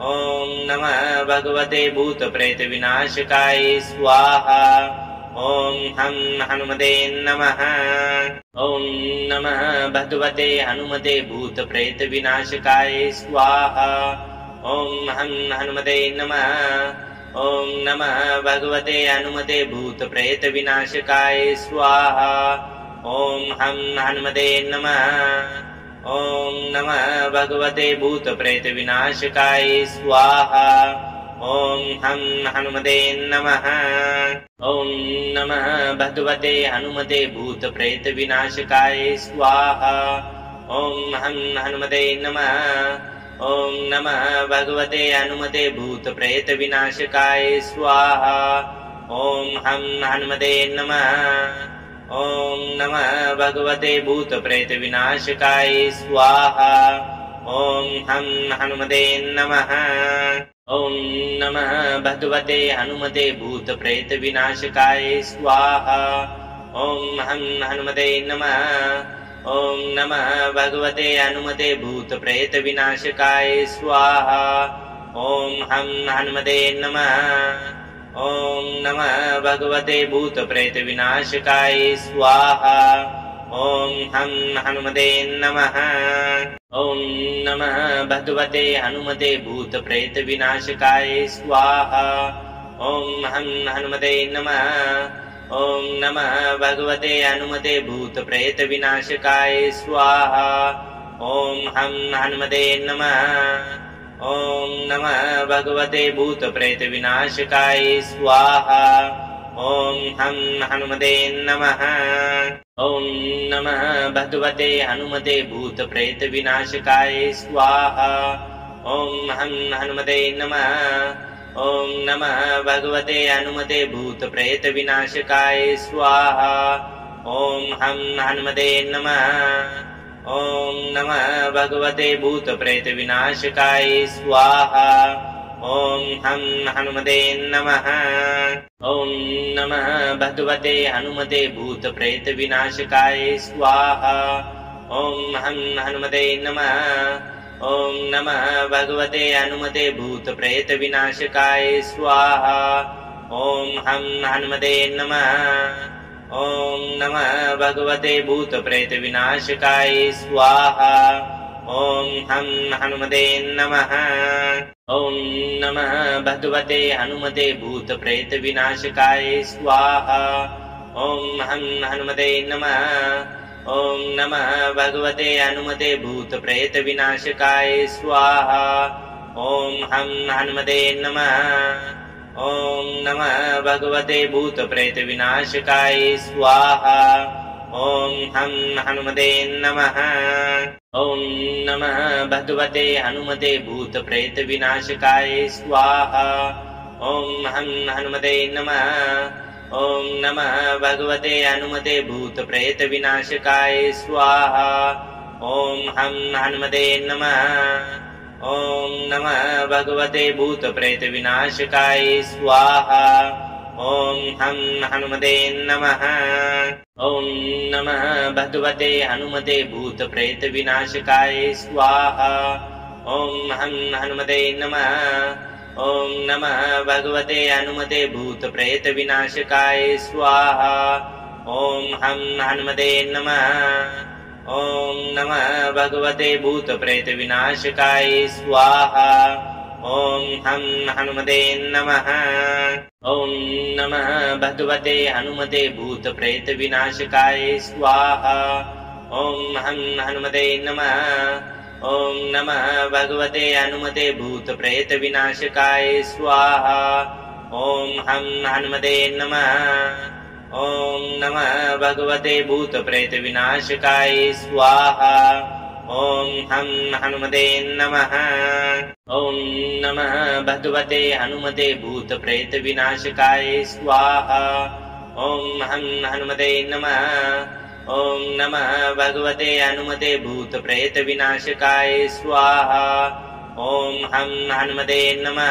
S2: ॐ नमः भगवते भूतप्रेतविनाशकाय स्वाहा। ॐ हं हनुमते नमः। ॐ नमः भगवते हनुमते भूतप्रेतविनाशकाय स्वाहा। ॐ हं हनुमते नमः। ॐ नमः भगवते हनुमते भूतप्रेतविनाशकाय स्वाहा। ॐ हं हनुमते नमः। ॐ नमः भगवते भूतप्रेतविनाशकाय स्वाहा। ॐ हं हनुमते नमः। ॐ नमः भगवते हनुमते भूतप्रेतविनाशकाय स्वाहा। ॐ हं हनुमते नमः। ॐ नमः भगवते हनुमते भूतप्रेतविनाशकाय स्वाहा। ॐ हं हनुमते नमः। ॐ नमः भगवते भूतप्रेतविनाशकाय स्वाहा। ॐ हं हनुमते नमः। ॐ नमः भगवते हनुमते भूतप्रेतविनाशकाय स्वाहा। ॐ हं हनुमते नमः। ॐ नमः भगवते हनुमते भूतप्रेतविनाशकाय स्वाहा। ॐ हं हनुमते नमः। ॐ नमः भगवते भूतप्रेतविनाशकाय स्वाहा। ॐ हं हनुमते नमः। ॐ नमः भगवते हनुमते भूतप्रेतविनाशकाय स्वाहा। ॐ हं हनुमते नमः। ॐ नमः भगवते हनुमते भूतप्रेतविनाशकाय स्वाहा। ॐ हं हनुमते नमः। ॐ नमः भगवते भूतप्रेतविनाशकाय स्वाहा। ॐ हं हनुमते नमः। ॐ नमः भगवते हनुमते भूतप्रेतविनाशकाय स्वाहा। ॐ हं हनुमते नमः। ॐ नमः भगवते हनुमते भूतप्रेतविनाशकाय स्वाहा। ॐ हं हनुमते नमः। ॐ नमः भगवते भूतप्रेतविनाशकाय स्वाहा। ॐ हं हनुमते नमः। ॐ नमः भगवते हनुमते भूतप्रेतविनाशकाय स्वाहा। ॐ हं हनुमते नमः। ॐ नमः भगवते हनुमते भूतप्रेतविनाशकाय स्वाहा। ॐ हं हनुमते नमः। ॐ नमः भगवते भूतप्रेतविनाशकाय स्वाहा। ॐ हं हनुमते नमः। ॐ नमः भगवते हनुमते भूतप्रेतविनाशकाय स्वाहा। ॐ हं हनुमते नमः। ॐ नमः भगवते हनुमते भूतप्रेतविनाशकाय स्वाहा। ॐ हं हनुमते नमः। ॐ नमः भगवते भूतप्रेतविनाशकाय स्वाहा। ॐ हं हनुमते नमः। ॐ नमः भगवते हनुमते भूतप्रेतविनाशकाय स्वाहा। ॐ हं हनुमते नमः। ॐ नमः भगवते हनुमते भूतप्रेतविनाशकाय स्वाहा। ॐ हं हनुमते नमः। ॐ नमः भगवते भूतप्रेतविनाशकाय स्वाहा। ॐ हं हनुमते नमः। ॐ नमः भगवते हनुमते भूतप्रेतविनाशकाय स्वाहा। ॐ हं हनुमते नमः। ॐ नमः भगवते हनुमते भूतप्रेतविनाशकाय स्वाहा। ॐ हं हनुमते नमः। ॐ नमः भगवते भूतप्रेतविनाशकाय स्वाहा। ॐ हं हनुमते नमः। ॐ नमः भगवते हनुमते भूतप्रेतविनाशकाय स्वाहा। ॐ हं हनुमते नमः। ॐ नमः भगवते हनुमते भूतप्रेतविनाशकाय स्वाहा। ॐ हं हनुमते नमः। ॐ नमः भगवते भूतप्रेतविनाशकाय स्वाहा। ॐ हं हनुमते नमः। ॐ नमः भगवते हनुमते भूतप्रेतविनाशकाय स्वाहा। ॐ हं हनुमते नमः। ॐ नमः भगवते हनुमते भूतप्रेतविनाशकाय स्वाहा। ॐ हं हनुमते नमः।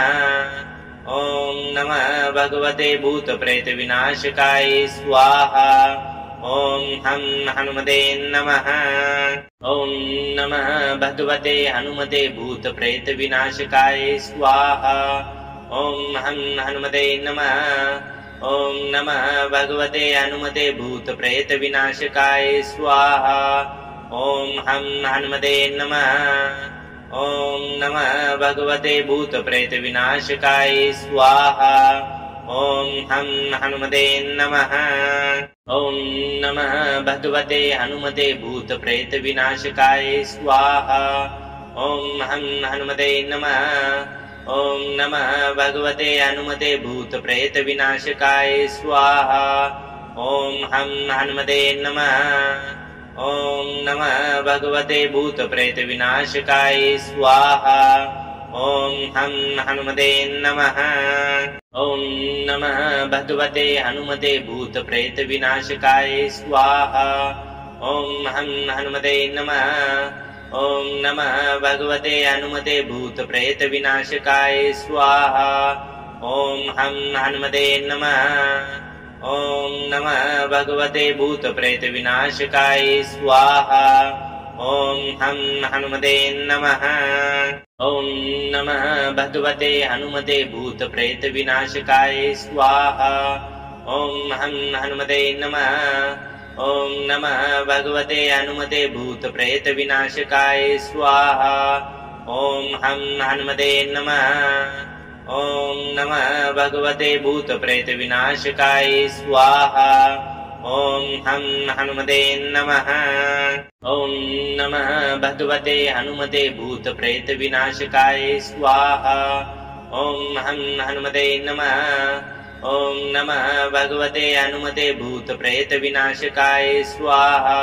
S2: ॐ नमः भगवते भूतप्रेतविनाशकाय स्वाहा। ॐ हं हनुमते नमः। ॐ नमः भगवते हनुमते भूतप्रेतविनाशकाय स्वाहा। ॐ हं हनुमते नमः। ॐ नमः भगवते हनुमते भूतप्रेतविनाशकाय स्वाहा। ॐ हं हनुमते नमः। ॐ नमः भगवते भूतप्रेतविनाशकाय स्वाहा। ॐ हं हनुमते नमः। ॐ नमः भगवते हनुमते भूतप्रेतविनाशकाय स्वाहा। ॐ हं हनुमते नमः। ॐ नमः भगवते हनुमते भूतप्रेतविनाशकाय स्वाहा। ॐ हं हनुमते नमः। ॐ नमः भगवते भूतप्रेतविनाशकाय स्वाहा। ॐ हं हनुमते नमः। ॐ नमः भगवते हनुमते भूतप्रेतविनाशकाय स्वाहा। ॐ हं हनुमते नमः। ॐ नमः भगवते हनुमते भूतप्रेतविनाशकाय स्वाहा। ॐ हं हनुमते नमः। ॐ नमः भगवते भूतप्रेतविनाशकाय स्वाहा। ॐ हं हनुमते नमः। ॐ नमः भगवते हनुमते भूतप्रेतविनाशकाय स्वाहा। ॐ हं हनुमते नमः। ॐ नमः भगवते हनुमते भूतप्रेतविनाशकाय स्वाहा। ॐ हं हनुमते नमः। ॐ नमः भगवते भूतप्रेतविनाशकाय स्वाहा। ॐ हं हनुमते नमः। ॐ नमः भगवते हनुमते भूतप्रेतविनाशकाय स्वाहा। ॐ हं हनुमते नमः। ॐ नमः भगवते हनुमते भूतप्रेतविनाशकाय स्वाहा।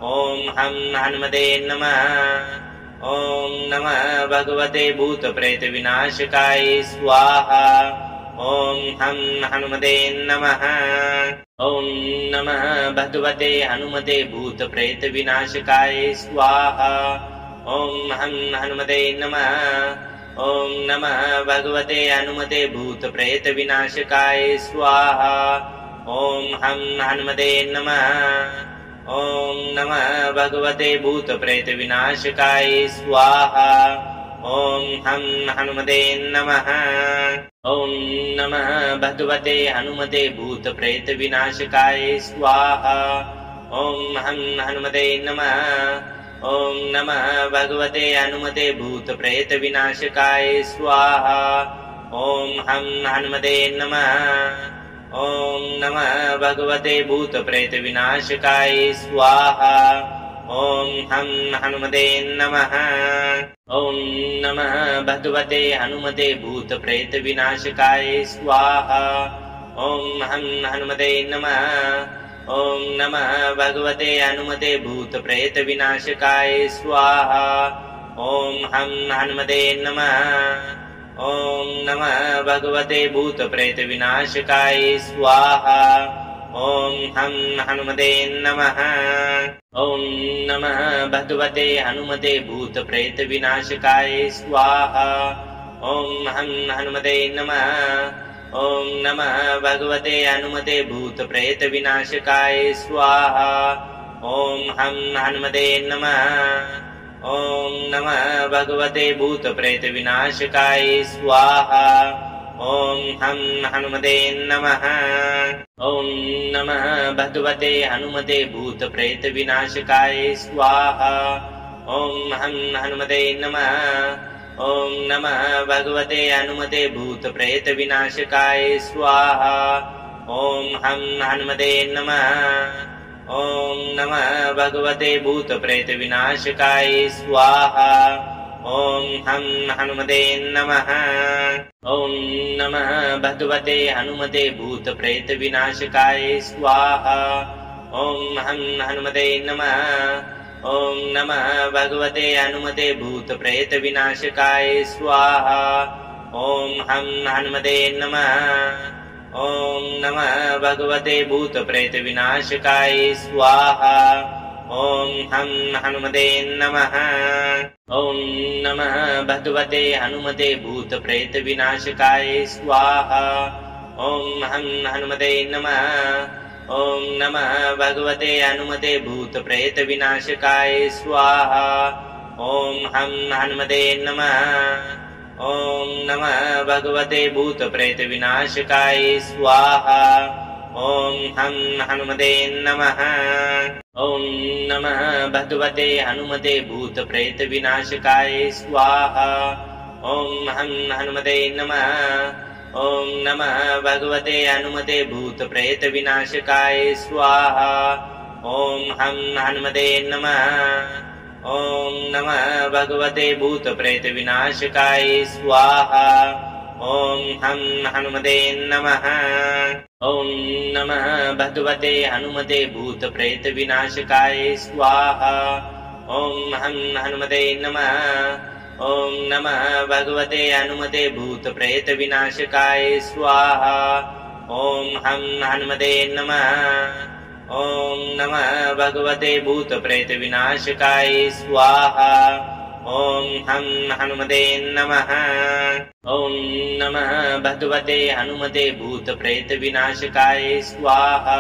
S2: ॐ हं हनुमते नमः। ॐ नमः भगवते भूतप्रेतविनाशकाय स्वाहा। ॐ हं हनुमते नमः। ॐ नमः भगवते हनुमते भूतप्रेतविनाशकाय स्वाहा। ॐ हं हनुमते नमः। ॐ नमः भगवते हनुमते भूतप्रेतविनाशकाय स्वाहा। ॐ हं हनुमते नमः। ॐ नमः भगवते भूतप्रेतविनाशकाय स्वाहा। ॐ हं हनुमते नमः। ॐ नमः भगवते हनुमते भूतप्रेतविनाशकाय स्वाहा। ॐ हं हनुमते नमः। ॐ नमः भगवते हनुमते भूतप्रेतविनाशकाय स्वाहा। ॐ हं हनुमते नमः। ॐ नमः भगवते भूतप्रेतविनाशकाय स्वाहा। ॐ हं हनुमते नमः। ॐ नमः भगवते हनुमते भूतप्रेतविनाशकाय स्वाहा। ॐ हं हनुमते नमः। ॐ नमः भगवते हनुमते भूतप्रेतविनाशकाय स्वाहा। ॐ हं हनुमते नमः। ॐ नमः भगवते भूतप्रेतविनाशकाय स्वाहा। ॐ हं हनुमते नमः। ॐ नमः भगवते हनुमते भूतप्रेतविनाशकाय स्वाहा। ॐ हं हनुमते नमः। ॐ नमः भगवते हनुमते भूतप्रेतविनाशकाय स्वाहा। ॐ हं हनुमते नमः। ॐ नमः भगवते भूतप्रेतविनाशकाय स्वाहा। ॐ हं हनुमते नमः। ॐ नमः भगवते हनुमते भूतप्रेतविनाशकाय स्वाहा। ॐ हं हनुमते नमः। ॐ नमः भगवते हनुमते भूतप्रेतविनाशकाय स्वाहा। ॐ हं हनुमते नमः। ॐ नमः भगवते भूतप्रेतविनाशकाय स्वाहा। ॐ हं हनुमते नमः। ॐ नमः भगवते हनुमते भूतप्रेतविनाशकाय स्वाहा। ॐ हं हनुमते नमः। ॐ नमः भगवते हनुमते भूतप्रेतविनाशकाय स्वाहा। ॐ हं हनुमते नमः। ॐ नमः भगवते भूतप्रेतविनाशकाय स्वाहा। ॐ हं हनुमते नमः। ॐ नमः भगवते हनुमते भूतप्रेतविनाशकाय स्वाहा। ॐ हं हनुमते नमः। ॐ नमः भगवते हनुमते भूतप्रेतविनाशकाय स्वाहा। ॐ हं हनुमते नमः। ॐ नमः भगवते भूतप्रेतविनाशकाय स्वाहा। ॐ हं हनुमते नमः। ॐ नमः भगवते हनुमते भूतप्रेतविनाशकाय स्वाहा। ॐ हं हनुमते नमः। ॐ नमः भगवते हनुमते भूतप्रेतविनाशकाय स्वाहा। ॐ हं हनुमते नमः। ॐ नमः भगवते भूतप्रेतविनाशकाय स्वाहा। ॐ हं हनुमते नमः। ॐ नमः भगवते हनुमते भूतप्रेतविनाशकाय स्वाहा। ॐ हं हनुमते नमः। ॐ नमः भगवते हनुमते भूतप्रेतविनाशकाय स्वाहा। ॐ हं हनुमते नमः। ॐ नमः भगवते भूतप्रेतविनाशकाय स्वाहा। ॐ हं हनुमते नमः। ॐ नमः भगवते हनुमते भूतप्रेतविनाशकाय स्वाहा।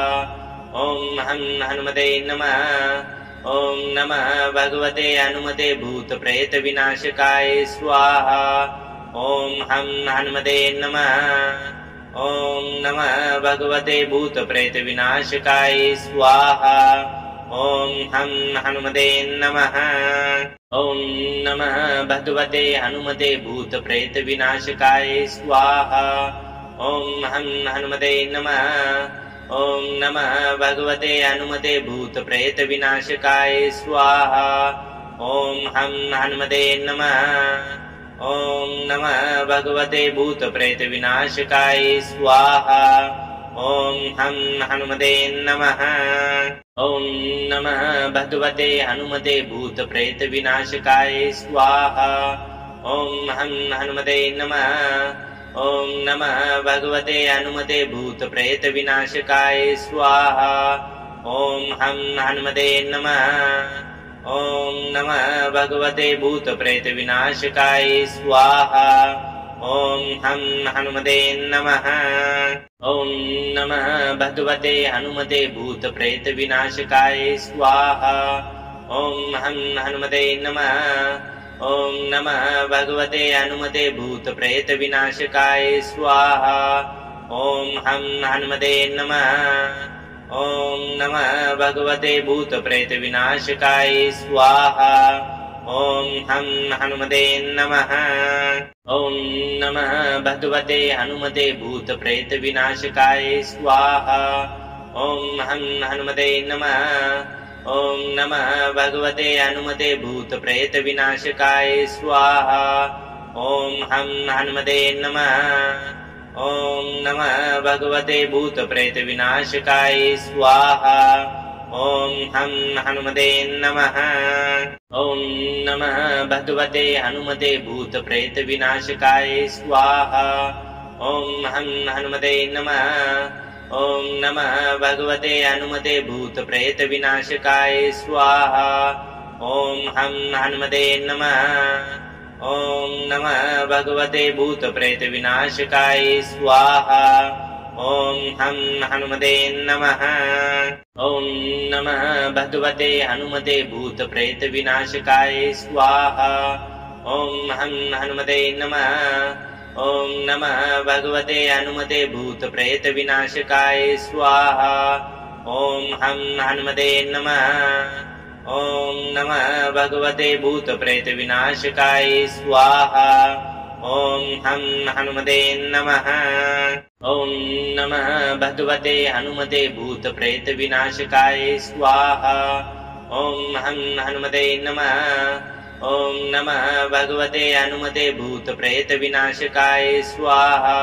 S2: ॐ हं हनुमते नमः। ॐ नमः भगवते हनुमते भूतप्रेतविनाशकाय स्वाहा। ॐ हं हनुमते नमः। ॐ नमः भगवते भूतप्रेतविनाशकाय स्वाहा। ॐ हं हनुमते नमः। ॐ नमः भगवते हनुमते भूतप्रेतविनाशकाय स्वाहा। ॐ हं हनुमते नमः। ॐ नमः भगवते हनुमते भूतप्रेतविनाशकाय स्वाहा। ॐ हं हनुमते नमः। ॐ नमः भगवते भूतप्रेतविनाशकाय स्वाहा। ॐ हं हनुमते नमः। ॐ नमः भगवते हनुमते भूतप्रेतविनाशकाय स्वाहा। ॐ हं हनुमते नमः। ॐ नमः भगवते हनुमते भूतप्रेतविनाशकाय स्वाहा। ॐ हं हनुमते नमः। ॐ नमः भगवते भूतप्रेतविनाशकाय स्वाहा। ॐ हं हनुमते नमः। ॐ नमः भगवते हनुमते भूतप्रेतविनाशकाय स्वाहा। ॐ हं हनुमते नमः। ॐ नमः भगवते हनुमते भूतप्रेतविनाशकाय स्वाहा। ॐ हं हनुमते नमः। ॐ नमः भगवते भूतप्रेतविनाशकाय स्वाहा। ॐ हं हनुमते नमः। ॐ नमः भगवते हनुमते भूतप्रेतविनाशकाय स्वाहा। ॐ हं हनुमते नमः। ॐ नमः भगवते हनुमते भूतप्रेतविनाशकाय स्वाहा। ॐ हं हनुमते नमः। ॐ नमः भगवते भूतप्रेतविनाशकाय स्वाहा। ॐ हं हनुमते नमः। ॐ नमः भगवते हनुमते भूतप्रेतविनाशकाय स्वाहा। ॐ हं हनुमते नमः। ॐ नमः भगवते हनुमते भूतप्रेतविनाशकाय स्वाहा। ॐ हं हनुमते नमः। ॐ नमः भगवते भूतप्रेतविनाशकाय स्वाहा। ॐ हं हनुमते नमः। ॐ नमः भगवते हनुमते भूतप्रेतविनाशकाय स्वाहा। ॐ हं हनुमते नमः। ॐ नमः भगवते हनुमते भूतप्रेतविनाशकाय स्वाहा। ॐ हं हनुमते नमः। ॐ नमः भगवते भूतप्रेतविनाशकाय स्वाहा। ॐ हं हनुमते नमः। ॐ नमः भगवते हनुमते भूतप्रेतविनाशकाय स्वाहा। ॐ हं हनुमते नमः। ॐ नमः भगवते हनुमते भूतप्रेतविनाशकाय स्वाहा।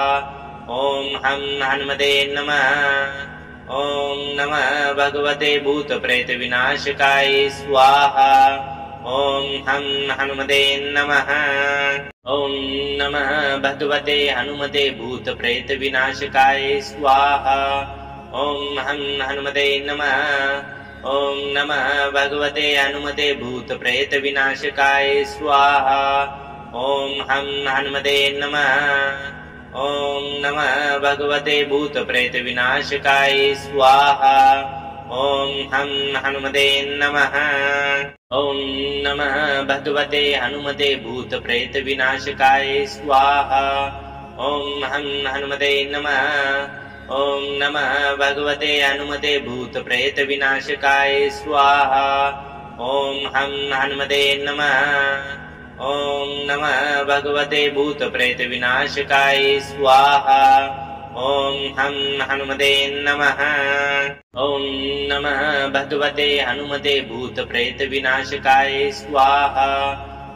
S2: ॐ हं हनुमते नमः। ॐ नमः भगवते भूतप्रेतविनाशकाय स्वाहा। ॐ हं हनुमते नमः। ॐ नमः भगवते हनुमते भूतप्रेतविनाशकाय स्वाहा। ॐ हं हनुमते नमः। ॐ नमः भगवते हनुमते भूतप्रेतविनाशकाय स्वाहा। ॐ हं हनुमते नमः। ॐ नमः भगवते भूतप्रेतविनाशकाय स्वाहा। ॐ हं हनुमते नमः। ॐ नमः भगवते हनुमते भूतप्रेतविनाशकाय स्वाहा। ॐ हं हनुमते नमः। ॐ नमः भगवते हनुमते भूतप्रेतविनाशकाय स्वाहा। ॐ हं हनुमते नमः। ॐ नमः भगवते भूतप्रेतविनाशकाय स्वाहा। ॐ हं हनुमते नमः। ॐ नमः भगवते हनुमते भूतप्रेतविनाशकाय स्वाहा।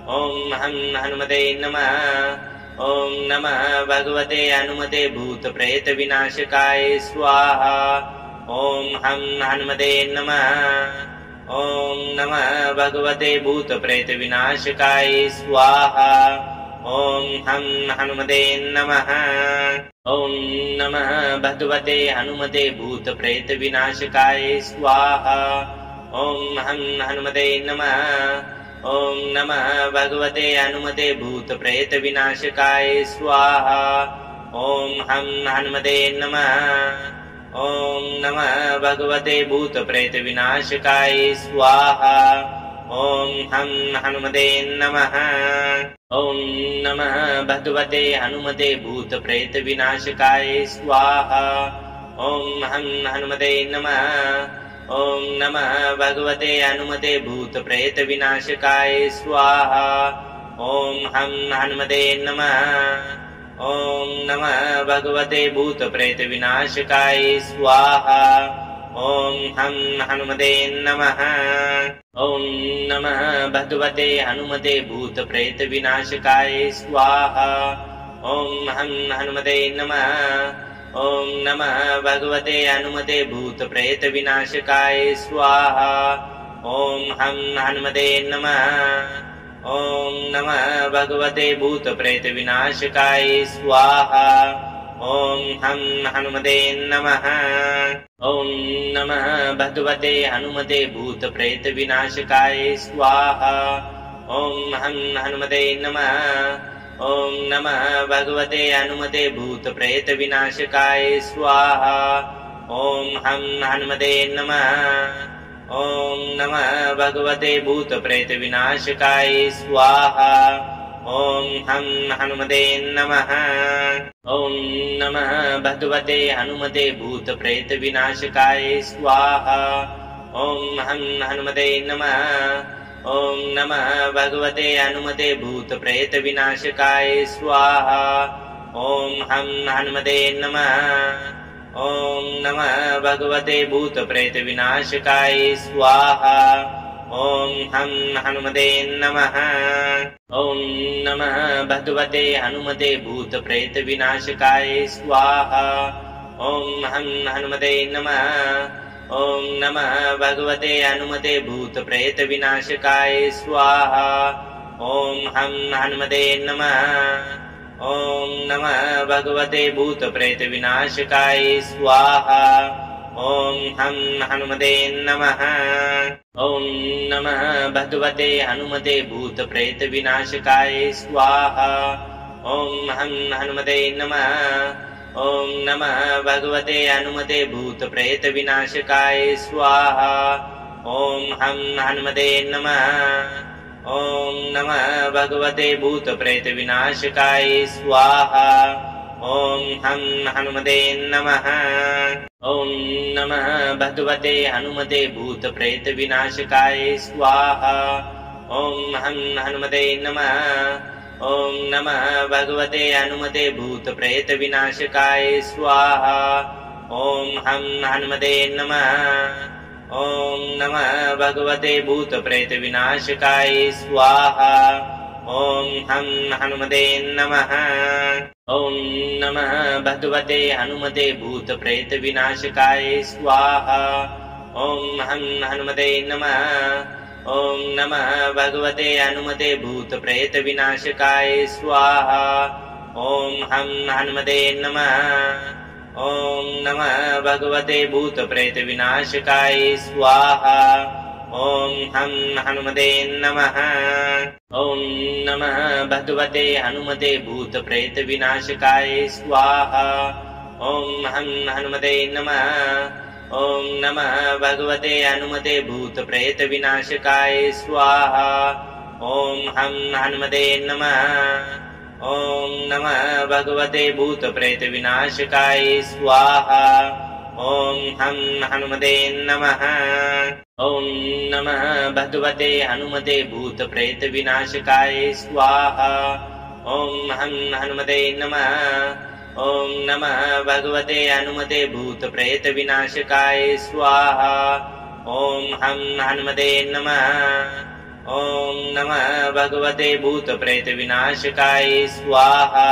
S2: ॐ हं हनुमते नमः। ॐ नमः भगवते हनुमते भूतप्रेतविनाशकाय स्वाहा। ॐ हं हनुमते नमः। ॐ नमः भगवते भूतप्रेतविनाशकाय स्वाहा। ॐ हं हनुमते नमः। ॐ नमः भगवते हनुमते भूतप्रेतविनाशकाय स्वाहा। ॐ हं हनुमते नमः। ॐ नमः भगवते हनुमते भूतप्रेतविनाशकाय स्वाहा। ॐ हं हनुमते नमः। ॐ नमः भगवते भूतप्रेतविनाशकाय स्वाहा। ॐ हं हनुमते नमः। ॐ नमः भगवते हनुमते भूतप्रेतविनाशकाय स्वाहा। ॐ हं हनुमते नमः। ॐ नमः भगवते हनुमते भूतप्रेतविनाशकाय स्वाहा। ॐ हं हनुमते नमः। ॐ नमः भगवते भूतप्रेतविनाशकाय स्वाहा। ॐ हं हनुमते नमः। ॐ नमः भगवते हनुमते भूतप्रेतविनाशकाय स्वाहा। ॐ हं हनुमते नमः। ॐ नमः भगवते हनुमते भूतप्रेतविनाशकाय स्वाहा। ॐ हं हनुमते नमः। ॐ नमः भगवते भूतप्रेतविनाशकाय स्वाहा। ॐ हं हनुमते नमः। ॐ नमः भगवते हनुमते भूतप्रेतविनाशकाय स्वाहा। ॐ हं हनुमते नमः। ॐ नमः भगवते हनुमते भूतप्रेतविनाशकाय स्वाहा। ॐ हं हनुमते नमः। ॐ नमः भगवते भूतप्रेतविनाशकाय स्वाहा। ॐ हं हनुमते नमः। ॐ नमः भगवते हनुमते भूतप्रेतविनाशकाय स्वाहा। ॐ हं हनुमते नमः। ॐ नमः भगवते हनुमते भूतप्रेतविनाशकाय स्वाहा। ॐ हं हनुमते नमः। ॐ नमः भगवते भूतप्रेतविनाशकाय स्वाहा। ॐ हं हनुमते नमः। ॐ नमः भगवते हनुमते भूतप्रेतविनाशकाय स्वाहा। ॐ हं हनुमते नमः। ॐ नमः भगवते हनुमते भूतप्रेतविनाशकाय स्वाहा। ॐ हं हनुमते नमः। ॐ नमः भगवते भूतप्रेतविनाशकाय स्वाहा। ॐ हं हनुमते नमः। ॐ नमः भगवते हनुमते भूतप्रेतविनाशकाय स्वाहा। ॐ हं हनुमते नमः। ॐ नमः भगवते हनुमते भूतप्रेतविनाशकाय स्वाहा। ॐ हं हनुमते नमः। ॐ नमः भगवते भूतप्रेतविनाशकाय स्वाहा। ॐ हं हनुमते नमः। ॐ नमः भगवते हनुमते भूतप्रेतविनाशकाय स्वाहा। ॐ हं हनुमते नमः। ॐ नमः भगवते हनुमते भूतप्रेतविनाशकाय स्वाहा। ॐ हं हनुमते नमः। ॐ नमः भगवते भूतप्रेतविनाशकाय स्वाहा। ॐ हं हनुमते नमः। ॐ नमः भगवते हनुमते भूतप्रेतविनाशकाय स्वाहा। ॐ हं हनुमते नमः। ॐ नमः भगवते हनुमते भूतप्रेतविनाशकाय स्वाहा। ॐ हं हनुमते नमः। ॐ नमः भगवते भूतप्रेतविनाशकाय स्वाहा। ॐ हं हनुमते नमः। ॐ नमः भगवते हनुमते भूतप्रेतविनाशकाय स्वाहा। ॐ हं हनुमते नमः। ॐ नमः भगवते हनुमते भूतप्रेतविनाशकाय स्वाहा। ॐ हं हनुमते नमः। ॐ नमः भगवते भूतप्रेतविनाशकाय स्वाहा। ॐ हं हनुमते नमः। ॐ नमः भगवते हनुमते भूतप्रेतविनाशकाय स्वाहा। ॐ हं हनुमते नमः। ॐ नमः भगवते हनुमते भूतप्रेतविनाशकाय स्वाहा। ॐ हं हनुमते नमः। ॐ नमः भगवते भूतप्रेतविनाशकाय स्वाहा।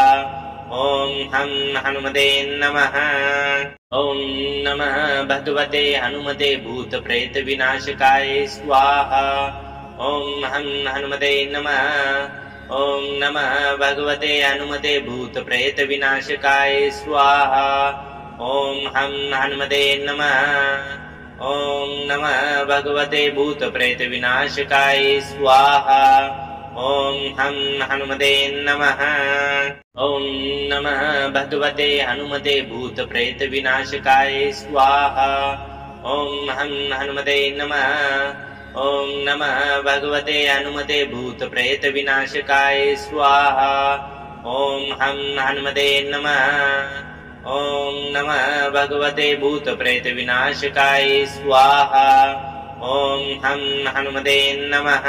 S2: ॐ हं हनुमते नमः। ॐ नमः भगवते हनुमते भूतप्रेतविनाशकाय स्वाहा। ॐ हं हनुमते नमः। ॐ नमः भगवते हनुमते भूतप्रेतविनाशकाय स्वाहा। ॐ हं हनुमते नमः। ॐ नमः भगवते भूतप्रेतविनाशकाय स्वाहा। ॐ हं हनुमते नमः। ॐ नमः भगवते हनुमते भूतप्रेतविनाशकाय स्वाहा। ॐ हं हनुमते नमः। ॐ नमः भगवते हनुमते भूतप्रेतविनाशकाय स्वाहा। ॐ हं हनुमते नमः। ॐ नमः भगवते भूतप्रेतविनाशकाय स्वाहा। ॐ हं हनुमते नमः।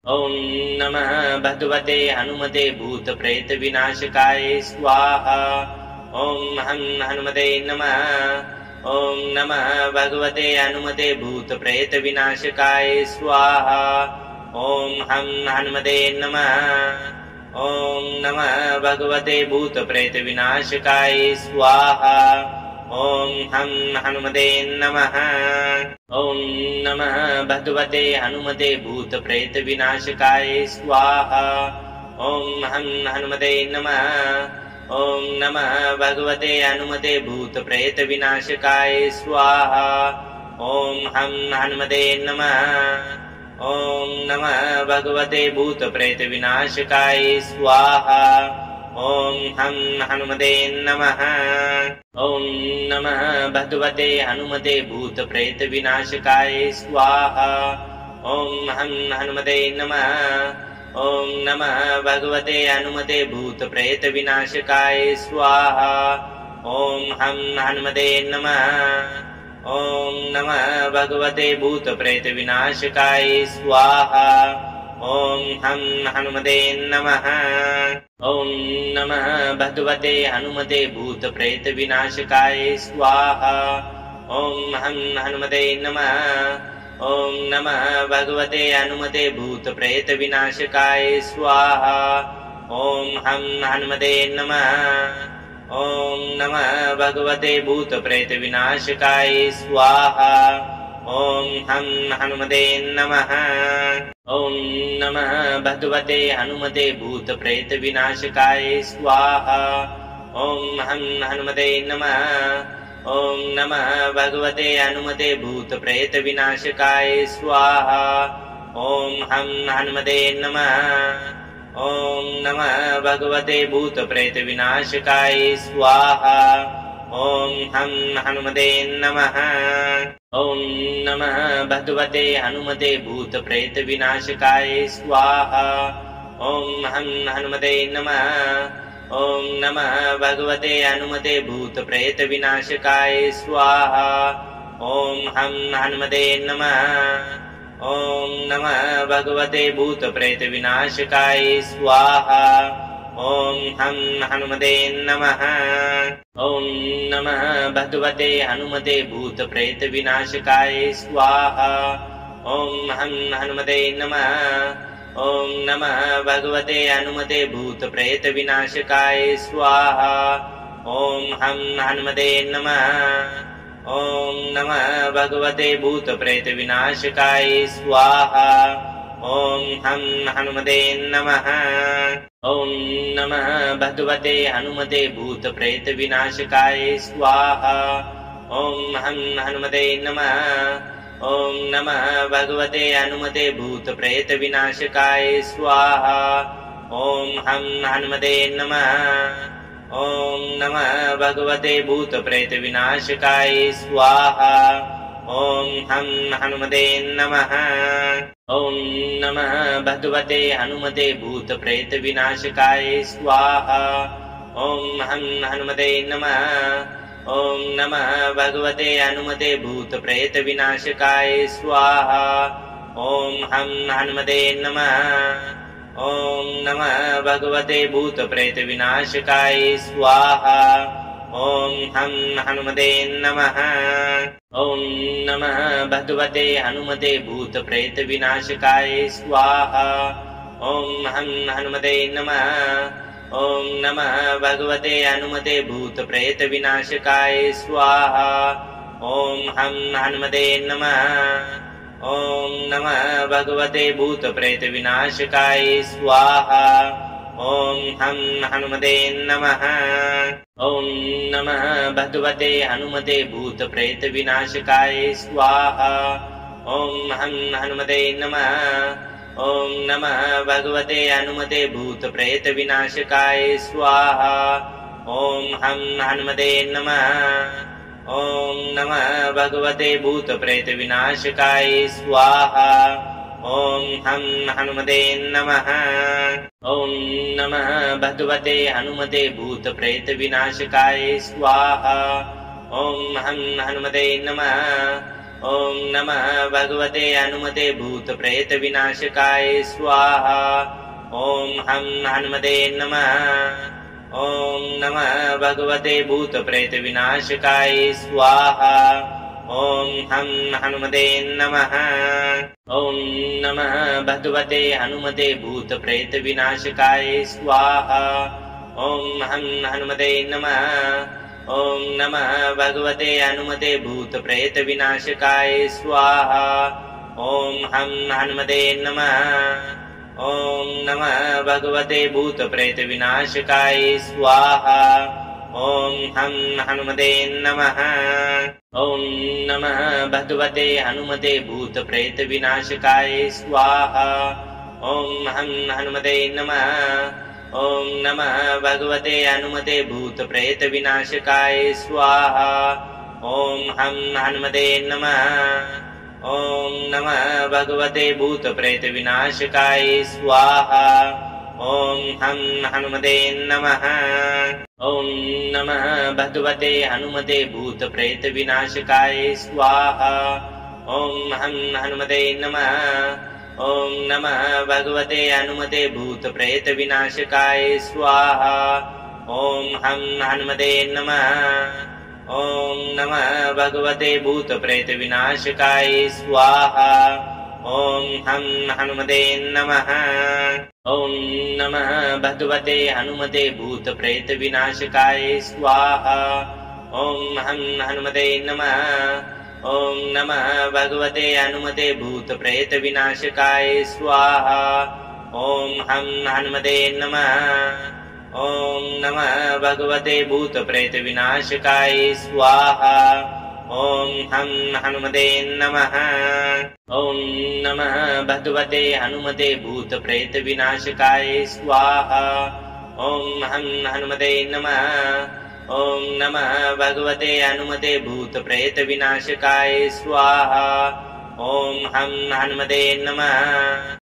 S2: ॐ नमः भगवते हनुमते भूतप्रेतविनाशकाय स्वाहा। ॐ हं हनुमते नमः। ॐ नमः भगवते हनुमते भूतप्रेतविनाशकाय स्वाहा। ॐ हं हनुमते नमः। ॐ नमः भगवते भूतप्रेतविनाशकाय स्वाहा। ॐ हं हनुमते नमः। ॐ नमः भगवते हनुमते भूतप्रेतविनाशकाय स्वाहा। ॐ हं हनुमते नमः। ॐ नमः भगवते हनुमते भूतप्रेतविनाशकाय स्वाहा। ॐ हं हनुमते नमः। ॐ नमः भगवते भूतप्रेतविनाशकाय स्वाहा। ॐ हं हनुमते नमः। ॐ नमः भगवते हनुमते भूतप्रेतविनाशकाय स्वाहा। ॐ हं हनुमते नमः। ॐ नमः भगवते हनुमते भूतप्रेतविनाशकाय स्वाहा। ॐ हं हनुमते नमः। ॐ नमः भगवते भूतप्रेतविनाशकाय स्वाहा। ॐ हं हनुमते नमः। ॐ नमः भगवते हनुमते भूतप्रेतविनाशकाय स्वाहा। ॐ हं हनुमते नमः। ॐ नमः भगवते हनुमते भूतप्रेतविनाशकाय स्वाहा। ॐ हं हनुमते नमः। ॐ नमः भगवते भूतप्रेतविनाशकाय स्वाहा। ॐ हं हनुमते नमः। ॐ नमः भगवते हनुमते भूतप्रेतविनाशकाय स्वाहा। ॐ हं हनुमते नमः। ॐ नमः भगवते हनुमते भूतप्रेतविनाशकाय स्वाहा। ॐ हं हनुमते नमः। ॐ नमः भगवते भूतप्रेतविनाशकाय स्वाहा। ॐ हं हनुमते नमः। ॐ नमः भगवते हनुमते भूतप्रेतविनाशकाय स्वाहा। ॐ हं हनुमते नमः। ॐ नमः भगवते हनुमते भूतप्रेतविनाशकाय स्वाहा। ॐ हं हनुमते नमः। ॐ नमः भगवते भूतप्रेतविनाशकाय स्वाहा। ॐ हं हनुमते नमः। ॐ नमः भगवते हनुमते भूतप्रेतविनाशकाय स्वाहा। ॐ हं हनुमते नमः। ॐ नमः भगवते हनुमते भूतप्रेतविनाशकाय स्वाहा। ॐ हं हनुमते नमः। ॐ नमः भगवते भूतप्रेतविनाशकाय स्वाहा। ॐ हं हनुमते नमः। ॐ नमः भगवते हनुमते भूत प्रेत विनाशकाय स्वाहा। ॐ हनुमते नमः। ॐ नमः भगवते हनुमते भूत प्रेत विनाशकाय स्वाहा। ॐ हनुमते नमः। ॐ नमः भगवते भूत प्रेत विनाशकाय स्वाहा। ॐ हनुमते नमः। ॐ नमः भगवते हनुमते भूत प्रेत विनाशकाय स्वाहा। ॐ हनुमते नमः। ॐ नमः भगवते हनुमते भूत प्रेत विनाशकाय स्वाहा। ॐ हनुमते नमः। ॐ नमः भगवते भूत प्रेत विनाशकाय स्वाहा। ॐ हनुमते नमः। ॐ नमः भगवते हनुमते भूत प्रेत विनाशकाय स्वाहा। ॐ हनुमते नमः। ॐ नमः भगवते हनुमते भूत प्रेत विनाशकाय स्वाहा। ॐ हनुमते नमः। ॐ नमः भगवते भूत प्रेत विनाशकाय स्वाहा। ॐ हनुमते नमः। ॐ नमः भगवते हनुमते भूत प्रेत विनाशकाय स्वाहा। ॐ हनुमते नमः। ॐ नमः भगवते हनुमते भूत प्रेत विनाशकाय स्वाहा। ॐ हनुमते नमः। ॐ नमः भगवते भूत प्रेत विनाशकाय स्वाहा। ॐ हनुमते नमः। ॐ नमः भगवते हनुमते भूत प्रेत विनाशकाय स्वाहा। ॐ हनुमते नमः। ॐ नमः भगवते हनुमते भूत प्रेत विनाशकाय स्वाहा। ॐ हनुमते नमः। ॐ नमः भगवते भूत प्रेत विनाशकाय स्वाहा। ॐ हनुमते नमः। ॐ नमः भगवते हनुमते भूत प्रेत विनाशकाय स्वाहा। ॐ हनुमते नमः। ॐ नमः भगवते हनुमते भूत प्रेत विनाशकाय स्वाहा। ॐ हनुमते नमः। ॐ नमः भगवते भूत प्रेत विनाशकाय स्वाहा। ॐ हनुमते नमः। ॐ नमः भगवते हनुमते भूत प्रेत विनाशकाय स्वाहा। ॐ हनुमते नमः। ॐ नमः भगवते हनुमते भूत प्रेत विनाशकाय स्वाहा। ॐ हनुमते नमः। ॐ नमः भगवते भूत प्रेत विनाशकाय स्वाहा। ॐ हनुमते नमः। ॐ नमः भगवते हनुमते भूत प्रेत विनाशकाय स्वाहा। ॐ हनुमते नमः। ॐ नमः भगवते हनुमते भूत प्रेत विनाशकाय स्वाहा। ॐ हनुमते नमः। ॐ नमः भगवते भूत प्रेत विनाशकाय स्वाहा। ॐ हनुमते नमः। ॐ नमः भगवते हनुमते भूत प्रेत विनाशकाय स्वाहा। ॐ हनुमते नमः। ॐ नमः भगवते हनुमते भूत प्रेत विनाशकाय स्वाहा। ॐ हनुमते नमः। ॐ नमः भगवते भूत प्रेत विनाशकाय स्वाहा। ॐ हनुमते नमः। ॐ नमः भगवते हनुमते भूत प्रेत विनाशकाय स्वाहा। ॐ हनुमते नमः। ॐ नमः भगवते हनुमते भूत प्रेत विनाशकाय स्वाहा। ॐ हनुमते नमः।